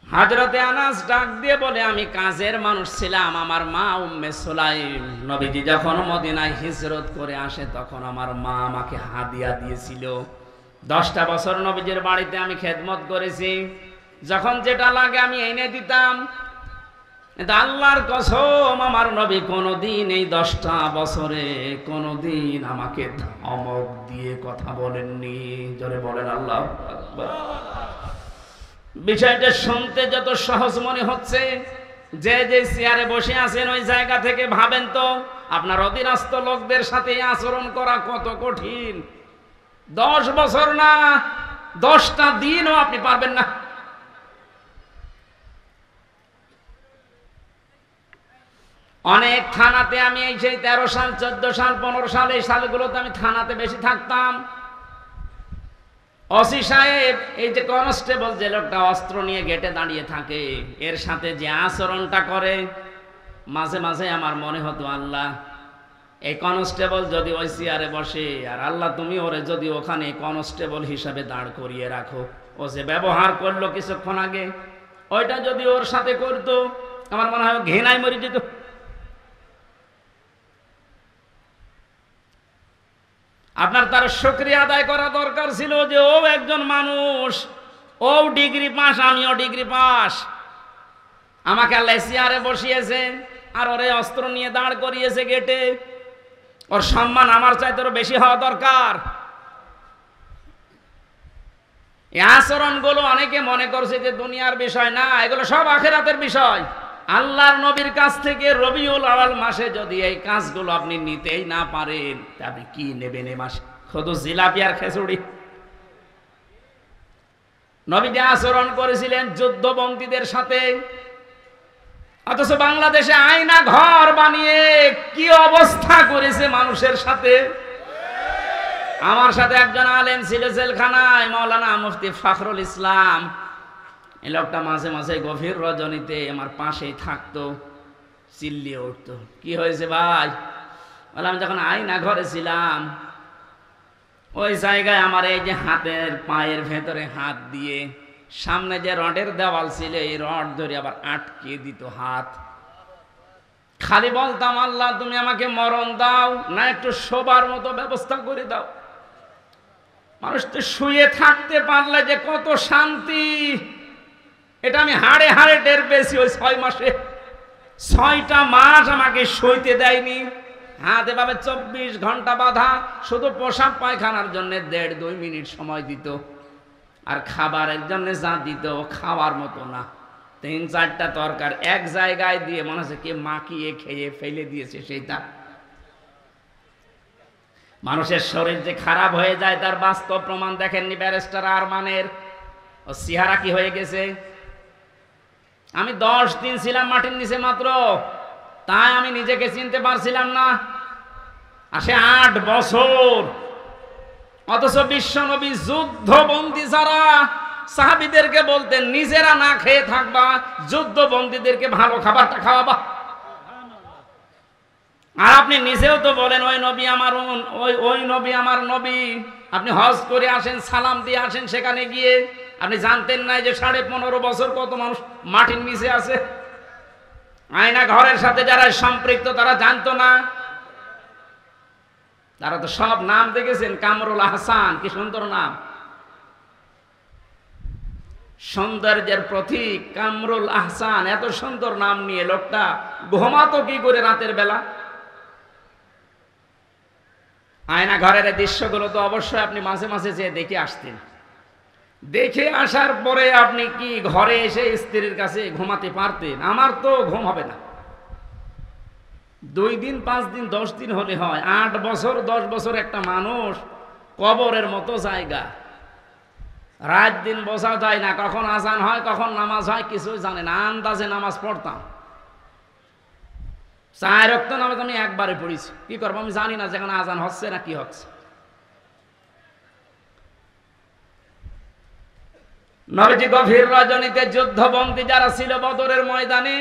হযরতে আনাস ডাক দিয়ে বলে, আমি কাজের মানুষ ছিলাম, আমার মা উম্মে সুলাইম নবীজি যখন মদিনায় হিজরত করে আসে, তখন আমার মা আমাকে হাদিয়া দিয়েছিল। 10টা বছর নবীজির বাড়িতে আমি খেদমত করেছি, যখন যেটা লাগে আমি এনে দিতাম। কিন্তু আল্লাহর কসম, আমার নবী কোনোদিন এই 10টা বছরে কোনোদিন আমাকে ধমক দিয়ে কথা বলেননি। জোরে বলেন আল্লাহু আকবার। বিষয়টা শুনতে যত সহজ মনে হচ্ছে, যে যে চেয়ারে বসে আছেন ওই জায়গা থেকে ভাবেন তো, আপনার অধীনস্থ লোকদের সাথে আচরণ করা কত কঠিন। 10 বছর না, 10টা দিনও আপনি পারবেন না। অনেক থানাতে আমি এই সেই 13 সাল 14 সাল 15 সাল এই সালগুলোতে আমি থানাতে বেশি থাকতাম। ওসি সাহেব, এই যে কনস্টেবল, যে লোকটা অস্ত্র নিয়ে গেটে দাঁড়িয়ে থাকে, এর সাথে যে আচরণটা করে, মাঝে মাঝে আমার মনে হতো, আল্লাহ, এই কনস্টেবল যদি ওই চেয়ারে বসে, আর আল্লাহ তুমি ওরে যদি ওখানে কনস্টেবল হিসাবে দাঁড় করিয়ে রাখো, ও যে ব্যবহার করলো কিছুক্ষণ আগে, ওইটা যদি ওর সাথে করতো, আমার মনে হয় ঘৃণায় মরে যেত। আপনার তার শুকরিয়া আদায় করা দরকার ছিল যে ও একজন মানুষ, ও ডিগ্রি পাস, আমিও ডিগ্রি পাস, আমাকে আল্লাহ চেয়ারে বসিয়েছে আর ওরে অস্ত্র নিয়ে দাঁড় করিয়েছে গেটে। ওর সম্মান আমার চাইতে আরো বেশি হওয়া দরকার। এই আচরণগুলো অনেকে মনে করছে যে দুনিয়ার বিষয় না, এগুলো সব আখিরাতের বিষয়। আল্লাহর নবীর কাছ থেকে রবিউল আউয়াল মাসে যদি এই কাজগুলো আপনি নিতেই না পারেন, আপনি কি নেবেন এই মাসে? শুধু জিলাপি আর খিচুড়ি। নবী যে আচরণ করেছিলেন যুদ্ধবন্দীদের সাথে, অথচ বাংলাদেশে আয়না ঘর বানিয়ে কি অবস্থা করেছে মানুষের সাথে। আমার সাথে একজন আলেম ছিল জেলখানায়, মাওলানা মুফতি ফখরুল ইসলাম। এই লোকটা মাঝে মাঝে গভীর রজনীতে আমার পাশেই থাকতো, চিল্লিয়ে উঠতো, কি হয়েছে ভাই? বললাম, যখন আয়না ঘরে ছিলাম, ওই জায়গায় আমার এই যে হাতের পায়ের ভেতরে হাত দিয়ে সামনে যে রডের দেওয়াল ছিল, এই রড ধরে আবার আটকে দিত হাত। খালি বলতাম, আল্লাহ তুমি আমাকে মরণ দাও না, একটু শোবার মতো ব্যবস্থা করে দাও। মানুষ তো শুয়ে থাকতে পারলে যে কত শান্তি, এটা আমি হাড়ে হাড়ে টের পেয়েছি। ওই 6 মাসে 6টা মাস আমাকে শুইতে দেয়নি। হাত এভাবে 24 ঘন্টা বাঁধা, শুধু পোশাক পায়খানার জন্য 1.5-2 মিনিট সময় দিত, আর খাবারের জন্য যা দিত খাওয়ার মতো না। 3-4টা তরকার এক জায়গায় দিয়ে মনে হচ্ছে কে মাখিয়ে খেয়ে ফেলে দিয়েছে সেইটা। মানুষের শরীর যে খারাপ হয়ে যায় তার বাস্তব প্রমাণ দেখেননি ব্যারিস্টার আরমানের? ও চেহারা কি হয়ে গেছে। আমি 10 দিন ছিলাম মাটির নিচে মাত্র, তাই আমি নিজেকে চিনতে পারছিলাম না। আর সে 8 বছর, অথচ বিশ্বনবী যুদ্ধবন্দী যারা সাহাবীদেরকে বলতেন, নিজেরা না খেয়ে থাকবা, যুদ্ধবন্দীদেরকে ভালো খাবারটা খাওয়াবা। আর আপনি নিজেও তো বলেন, ওই নবী আমার ওই নবী আমার নবী। আপনি হজ করে আসেন, সালাম দিয়ে আসেন, সেখানে গিয়ে আপনি জানতেন না যে 15.5 বছর কত মানুষ মাটির নিচে আছে। আয়না ঘরের সাথে যারা সম্পৃক্ত তারা জানতো না, তারা তো সব নাম দেখেছেন। কামরুল আহসান, কি সুন্দর নাম, সৌন্দর্যের প্রতীক কামরুল আহসান, এত সুন্দর নাম নিয়ে লোকটা ঘুমাতো কি করে রাতের বেলা? আয়না ঘরের দৃশ্যগুলো তো অবশ্যই আপনি মাঝে মাঝে যেয়ে দেখে আসতেন। দেখে আসার পরে আপনি কি ঘরে এসে স্ত্রীর কাছে ঘুমাতে পারতেন? আমার তো ঘুম হবে না। 2 দিন 5 দিন 10 দিন হলে হয়, 8 বছর 10 বছর একটা মানুষ কবরের মতো জায়গা, রাত দিন বোঝা যায় না, কখন আজান হয় কখন নামাজ হয় কিছুই জানে না, আন্দাজে নামাজ পড়তাম। 4 ওয়াক্ত নামাজ আমি একবারে পড়েছি, কি করবো আমি জানি না যেখানে আজান হচ্ছে না কি হচ্ছে। নবীজি গভীর রজনীতে যুদ্ধবন্দী যারা ছিল বদরের ময়দানে,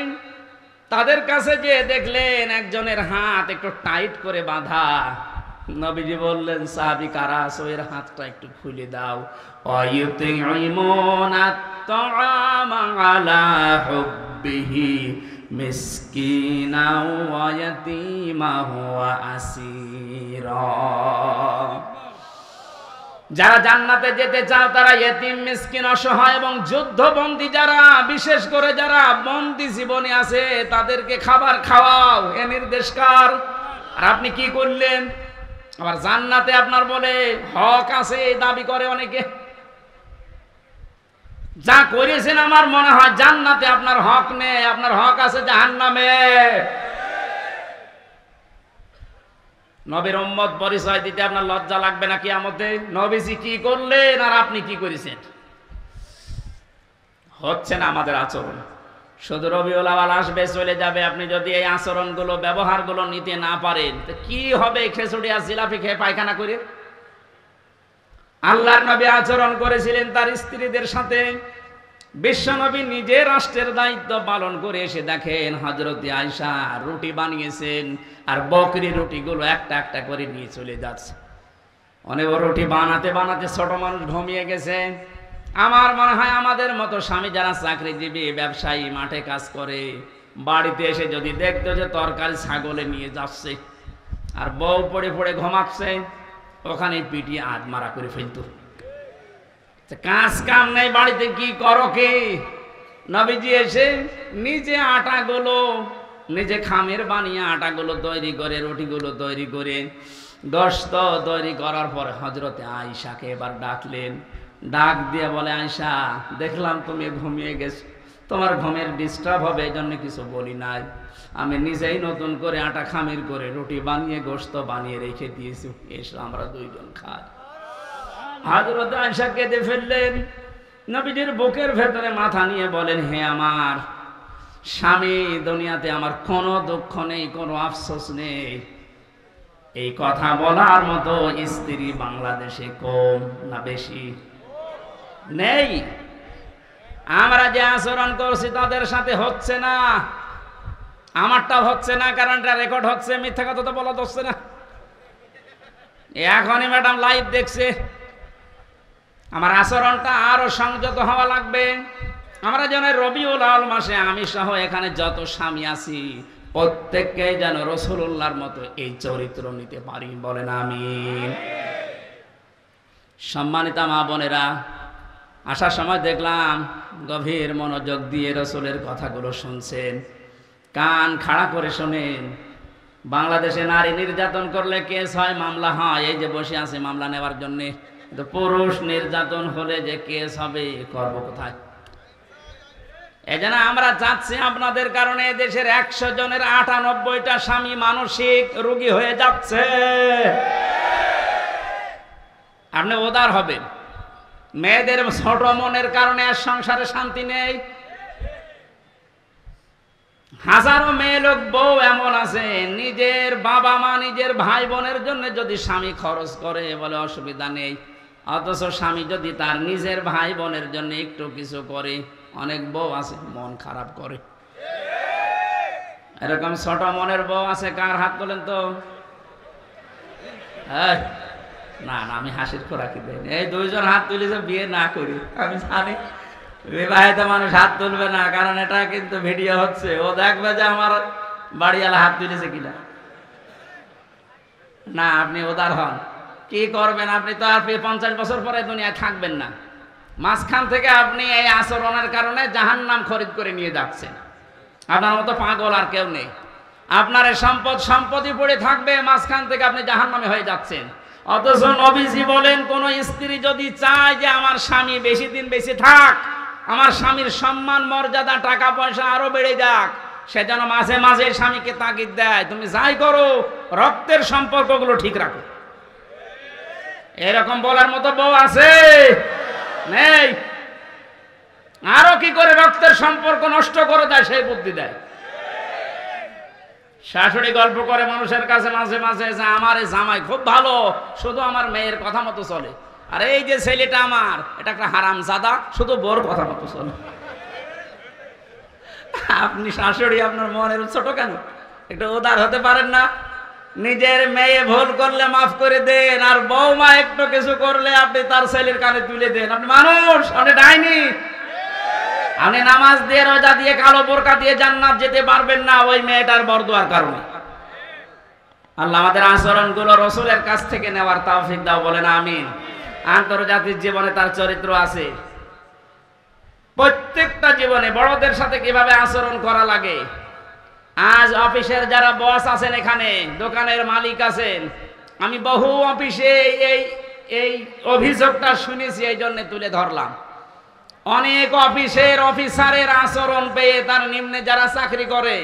তাদের কাছে যে দেখলেন একজনের হাত একটু টাইট করে বাঁধা। নবীজি বললেন, সাহাবী কারা আছো, এর হাতটা একটু খুলে দাও। ওয়ায়ুতিমুনা আত-তাআমা আলা হুব্বিহি মিসকিনা ওয়া ইয়াতীমা ওয়া আসীরা। যারা জান্নাতে যেতে চাও তারা ইয়েতিম, মিসকিন, অসহায় এবং যুদ্ধবন্দী যারা, বিশেষ করে যারা বন্দী জীবনে আছে তাদেরকে খাবার খাওয়াও, এ নির্দেশ কার? আর আপনি কি করলেন? আবার জান্নাতে আপনার বলে হক আছে দাবি করে অনেকে। যা করেছেন আমার মনে হয় জান্নাতে আপনার হক নেই, আপনার হক আছে জাহান্নামে। নবীর উম্মত পরিচয় দিতে আপনার লজ্জা লাগবে না কিয়ামতে? নবীজি কি করলেন আর আপনি কি করেছেন? হচ্ছে না আমাদের আচরণ। শুধু রবিউল আউয়াল আসবে চলে যাবে, আপনি যদি এই আচরণগুলো ব্যবহারগুলো নিতে না পারেন তো কি হবে? খিচুড়ি আর জিলাপি খেয়ে পায়খানা করে? আল্লাহর নবী আচরণ করেছিলেন তার স্ত্রীদের সাথে। বিশ্বনবী নিজে রাষ্ট্রের দায়িত্ব পালন করে এসে দেখেন হযরত আয়েশা রুটি বানিয়েছেন আর বকরি রুটিগুলো একটা একটা করে নিয়ে চলে যাচ্ছে। অনেক রুটি বানাতে বানাতে ছোট মানুষ ঘুমিয়ে গেছে। আমার মনে হয় আমাদের মতো স্বামী যারা চাকরিজীবী ব্যবসায়ী মাঠে কাজ করে, বাড়িতে এসে যদি দেখতো যে তরকারি ছাগলে নিয়ে যাচ্ছে আর বউ পড়ে পড়ে ঘুমাচ্ছে, ওখানে পিটিয়ে আধমারা করে ফেলতো। কাজ কাম নেই বাড়িতে, কি করো কি? নবীজি এসে নিজে আটাগুলো নিজে খামের বানিয়ে আটাগুলো তৈরি করে, রুটিগুলো তৈরি করে, গোশত তৈরি করার পরে হযরতে আয়েশাকে এবার ডাকলেন। ডাক দিয়ে বলে, আয়েশা দেখলাম তুমি ঘুমিয়ে গেছো, তোমার ঘুমের ডিস্টার্ব হবে এই জন্য কিছু বলি নাই, আমি নিজেই নতুন করে আটা খামির করে রুটি বানিয়ে গোশত বানিয়ে রেখে দিয়েছি, এসো আমরা 2 জন খাই। হযরত আয়েশা কেঁদে ফেললেন। নবীজির বুকের ভেতরে মাথা নিয়ে বলেন, হে আমার স্বামী, দুনিয়াতে আমার কোনো দুঃখ নেই, কোনো আফসোস নেই। এই কথা বলার মতো স্ত্রী বাংলাদেশে কম না বেশি? নেই। আমরা যে আচরণ করছি তাদের সাথে হচ্ছে না, আমারটা হচ্ছে না, কারণ এটা রেকর্ড হচ্ছে, মিথ্যা কথা তো বলা যাচ্ছে না। এখনই ম্যাডাম লাইভ দেখছে। আমার আচরণটা আরো সংযত হওয়া লাগবে। আমরা যেন রবিউল আউয়াল মাসে আমি সহ এখানে যত স্বামী আছি প্রত্যেককে যেন রাসূলুল্লাহর মতো এই চরিত্র নিতে পারি, বলেন আমিন। সম্মানিতা মা বোনেরা, আসার সময় দেখলাম গভীর মনোযোগ দিয়ে রাসূলের কথাগুলো শুনছেন, কান খাড়া করে শোনেন। বাংলাদেশে নারী নির্যাতন করলে কেস হয়, মামলা হয়, এই যে বসে আছে মামলা নেওয়ার জন্য। কিন্তু পুরুষ নির্যাতন হলে যে কেস হবে, করব কোথায়? এজন্য আমরা চাচ্ছি আপনাদের কারণে দেশের 100 জনের 98টা স্বামী মানসিক রোগী হয়ে যাচ্ছে। আপনি উদার হবেন। মেয়েদের ছোট মনের কারণে আর সংসারে শান্তি নেই। হাজারো মেয়ে লোক বউ এমন আছে, নিজের বাবা মা নিজের ভাই বোনের জন্য যদি স্বামী খরচ করে বলে অসুবিধা নেই, অথচ স্বামী যদি তার নিজের ভাই বোনের জন্য একটু কিছু করে, অনেক বউ আছে মন খারাপ করে। এরকম ছোট মনের বউ আছে কার? হাত তোলেন তো। না না, আমি হাসির খোরাকি দেই। এই 2 জন হাত তুলেছে বিয়ে না করি, আমি জানি বিবাহিত মানুষ হাত তুলবে না, কারণ এটা কিন্তু ভিডিও হচ্ছে, ও দেখবে যে আমার বাড়িওয়ালা হাত তুলেছে কিনা। না, আপনি উদার হন। কি করবেন, আপনি তো আর 50 বছর পরে দুনিয়ায় থাকবেন না। মাঝখান থেকে আপনি এই আচরণের কারণে জাহান্নাম খরিদ করে নিয়ে যাচ্ছেন। আপনার মতো পাগল আর কেউ নেই। আপনার সম্পত্তি পড়ে থাকবে, মাঝখান থেকে আপনি জাহান্নামে হয়ে যাচ্ছেন। অথচ নবীজি বলেন, কোন স্ত্রী যদি চায় যে আমার স্বামী বেশি দিন বেঁচে থাক, আমার স্বামীর সম্মান মর্যাদা টাকা পয়সা আরো বেড়ে যাক, সে যেন মাঝে মাঝে স্বামীকে তাগিদ দেয়, তুমি যাই করো রক্তের সম্পর্কগুলো ঠিক রাখো। এরকম বলার মতো বউ আছে? নেই। আরো কি করে রক্তের সম্পর্ক নষ্ট করে দেয় সেই বুদ্ধি দেয়। শাশুড়ি গল্প করে মানুষের কাছে মাঝে মাঝে যে আমার এই জামাই খুব ভালো, শুধু আমার মেয়ের কথা মতো চলে, আর এই যে ছেলেটা আমার, এটা একটা হারামজাদা, শুধু বোর কথা মতো চলে। আপনি শাশুড়ি, আপনার মনের ছোট কেন? একটু উদার হতে পারেন না? নিজের মেয়ে ভুল করলে মাফ করে দেন, আর বৌমা একটু কিছু করলে আপনি তার ছেলের কানে তুলে দেন। আপনি মানুষ, আপনি ডাইনি। আপনি নামাজ দিয়ে, রোজা দিয়ে, কালো বোরকা দিয়ে জান্নাত যেতে পারবেন না ওই মেয়েটার বরদুয়ার কারণে। আল্লাহ আমাদের আচরণগুলো রসুলের কাছ থেকে নেওয়ার তৌফিক দাও, বলেন আমিন। আন্তর্জাতিক জীবনে তার চরিত্র আছে। প্রত্যেকটা জীবনে বড়দের সাথে কিভাবে আচরণ করা লাগে। আজ অফিসের যারা বস আছেন, এখানে দোকানের মালিক আছেন, আমি বহু অফিসে এই অভিযোগটা শুনেছি, এই জন্য তুলে ধরলাম। অনেক অফিসের অফিসারের আচরণ পেয়ে তার নিম্নে যারা চাকরি করে,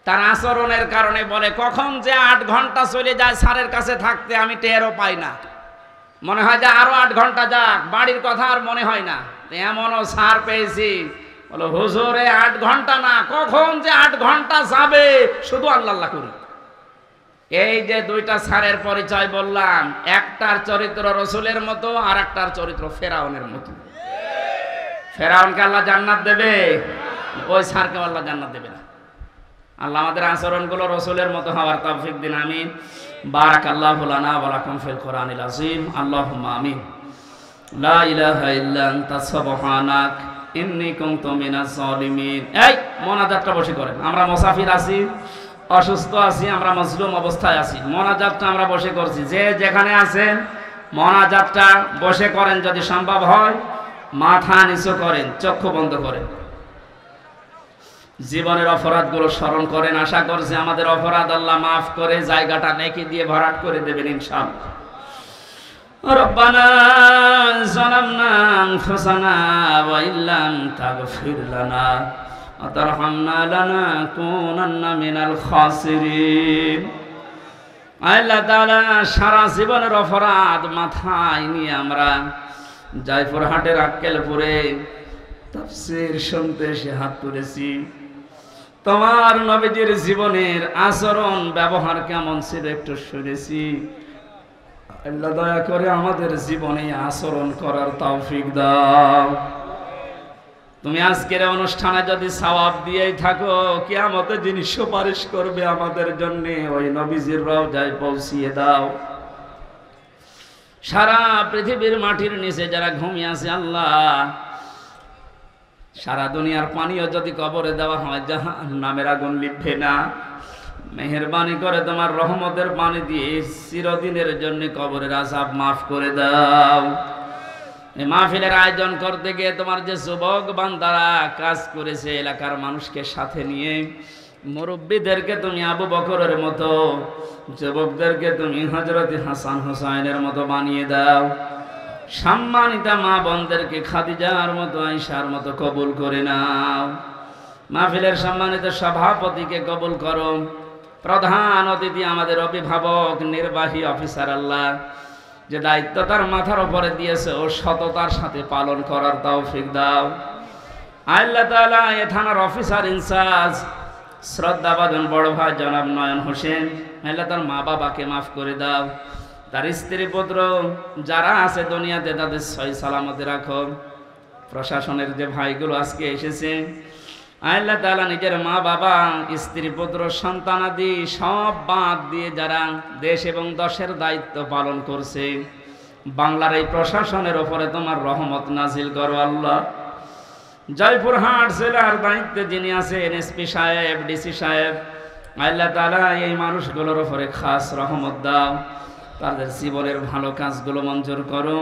তার আচরণের কারণে বলে, কখন যে 8 ঘন্টা চলে যায় স্যারের কাছে থাকতে আমি টেরও পাই না, মনে হয় যে আরো 8 ঘন্টা যাক, বাড়ির কথা আর মনে হয় না। এমনও স্যার পেয়েছি, বলো হুজুরে 8 ঘন্টা না, কখন যে 8 ঘন্টা যাবে শুধু আল্লাহ আল্লাহ করি। এই যে দুইটা স্যারের পরিচয় বললাম, একটার চরিত্র রসুলের মতো, আর একটার চরিত্র ফেরাউনের মতো। ফেরাউনকে আল্লাহ জান্নাত দেবে, ওই স্যারকে আল্লাহ জান্নাত দেবে না। আল্লাহ আমাদের আচরণগুলো রসুলের মতো হওয়ার তৌফিক দিন, আমিন। বারাকাল্লাহু লানা ওয়া লাকুম ফিল কোরআনিল আযীম। আল্লাহুম্মা আমিন। লা ইলাহা ইল্লা আনতা সুবহানাক ইন্নী কুনতু মিনাজ জালিমিন। এই মোনাজাতটা বসে করেন। আমরা মুসাফির আছি, অসুস্থ আছি, আমরা মজলুম অবস্থায় আছি। মোনাজাতটা আমরা বসে করছি। যে যেখানে আছেন মোনাজাতটা বসে করেন, যদি সম্ভব হয়। মাথা নিচু করেন, চক্ষু বন্ধ করেন। জীবনের অপরাধগুলো স্মরণ করেন। আশা করছি আমাদের অপরাধ আল্লাহ মাফ করে জায়গাটা নেকি দিয়ে ভরাট করে দেবেন ইনশাআল্লাহ। রব্বানা যালামনা আনফুসানা ওয়া ইল্লাম তাগফির লানা ওয়া তারহামনা লানাকুনান্না মিনাল খাসিরিন। আল্লাহ তাআলা, সারা জীবনের অপরাধ মাথায় নিয়ে আমরা জয়পুরহাটের আক্কেলপুরে তাফসীর শুনতে এসে হাত তুলেছি। তোমার নবীজির জীবনের আচরণ ব্যবহার কেমন ছিল একটু শুনেছি। আল্লাহ দয়া করে আমাদের জীবনে আচরণ করার তৌফিক দাও। তুমি আজকের অনুষ্ঠানে যদি সওয়াব দিয়েই থাকো, কিয়ামতে যিনি সুপারিশ করবে আমাদের জন্য, ওই নবীজির রওজায় পৌঁছিয়ে দাও। সারা পৃথিবীর মাটির নিচে যারা ঘুমিয়ে আছে, আল্লাহ সারা দুনিয়ার পানিও যদি কবরে দেওয়া হয় জাহান্নামের আগুন লিভবে না। মেহেরবানি করে তোমার রহমতের পানি দিয়ে চিরদিনের জন্য কবরের আযাব মাফ করে দাও। এই মাহফিলের আয়োজন করতে গিয়ে তোমার যে যুবক বান্দারা কাজ করেছে, এলাকার মানুষকে সাথে নিয়ে, মুরব্বীদেরকে তুমি আবু বকরের মতো, যুবকদেরকে তুমি হযরত হাসান হুসাইনের মতো বানিয়ে দাও। সম্মানিতা মা বোনদেরকে খাদিজার মতো, আয়েশার মতো কবুল করে নাও। মাহফিলের সম্মানিত সভাপতিকে কবুল করো। প্রধান অতিথি আমাদের অভিভাবক, নির্বাহী অফিসার, আল্লাহ যে দায়িত্ব তার মাথার উপরে দিয়েছে, ও সততার সাথে পালন করার তৌফিক দাও। আল্লাহ তাআলা এ থানার অফিসার ইনচার্জ শ্রদ্ধাভাজন বড় ভাই জনাব নয়ন হোসেন, আল্লাহ তার মা বাবাকে মাফ করে দাও। তার স্ত্রী পুত্র যারা আছে দুনিয়াতে, তাদের সহি সালামতে রাখো। প্রশাসনের যে ভাইগুলো আজকে এসেছে, আল্লাহ তাআলা নিজের মা বাবা, স্ত্রী পুত্র, সন্তানাদি সব বাদ দিয়ে যারা দেশ এবং দশের দায়িত্ব পালন করছে, বাংলার এই প্রশাসনের ওপরে তোমার রহমত নাজিল করো আল্লাহ। জয়পুরহাট জেলার দায়িত্বে যিনি আছেন এসপি সাহেব, ডিসি সাহেব, আল্লাহ তাআলা এই মানুষগুলোর উপরে খাস রহমত দাও, তাদের জীবনের ভালো কাজগুলো মঞ্জুর করো।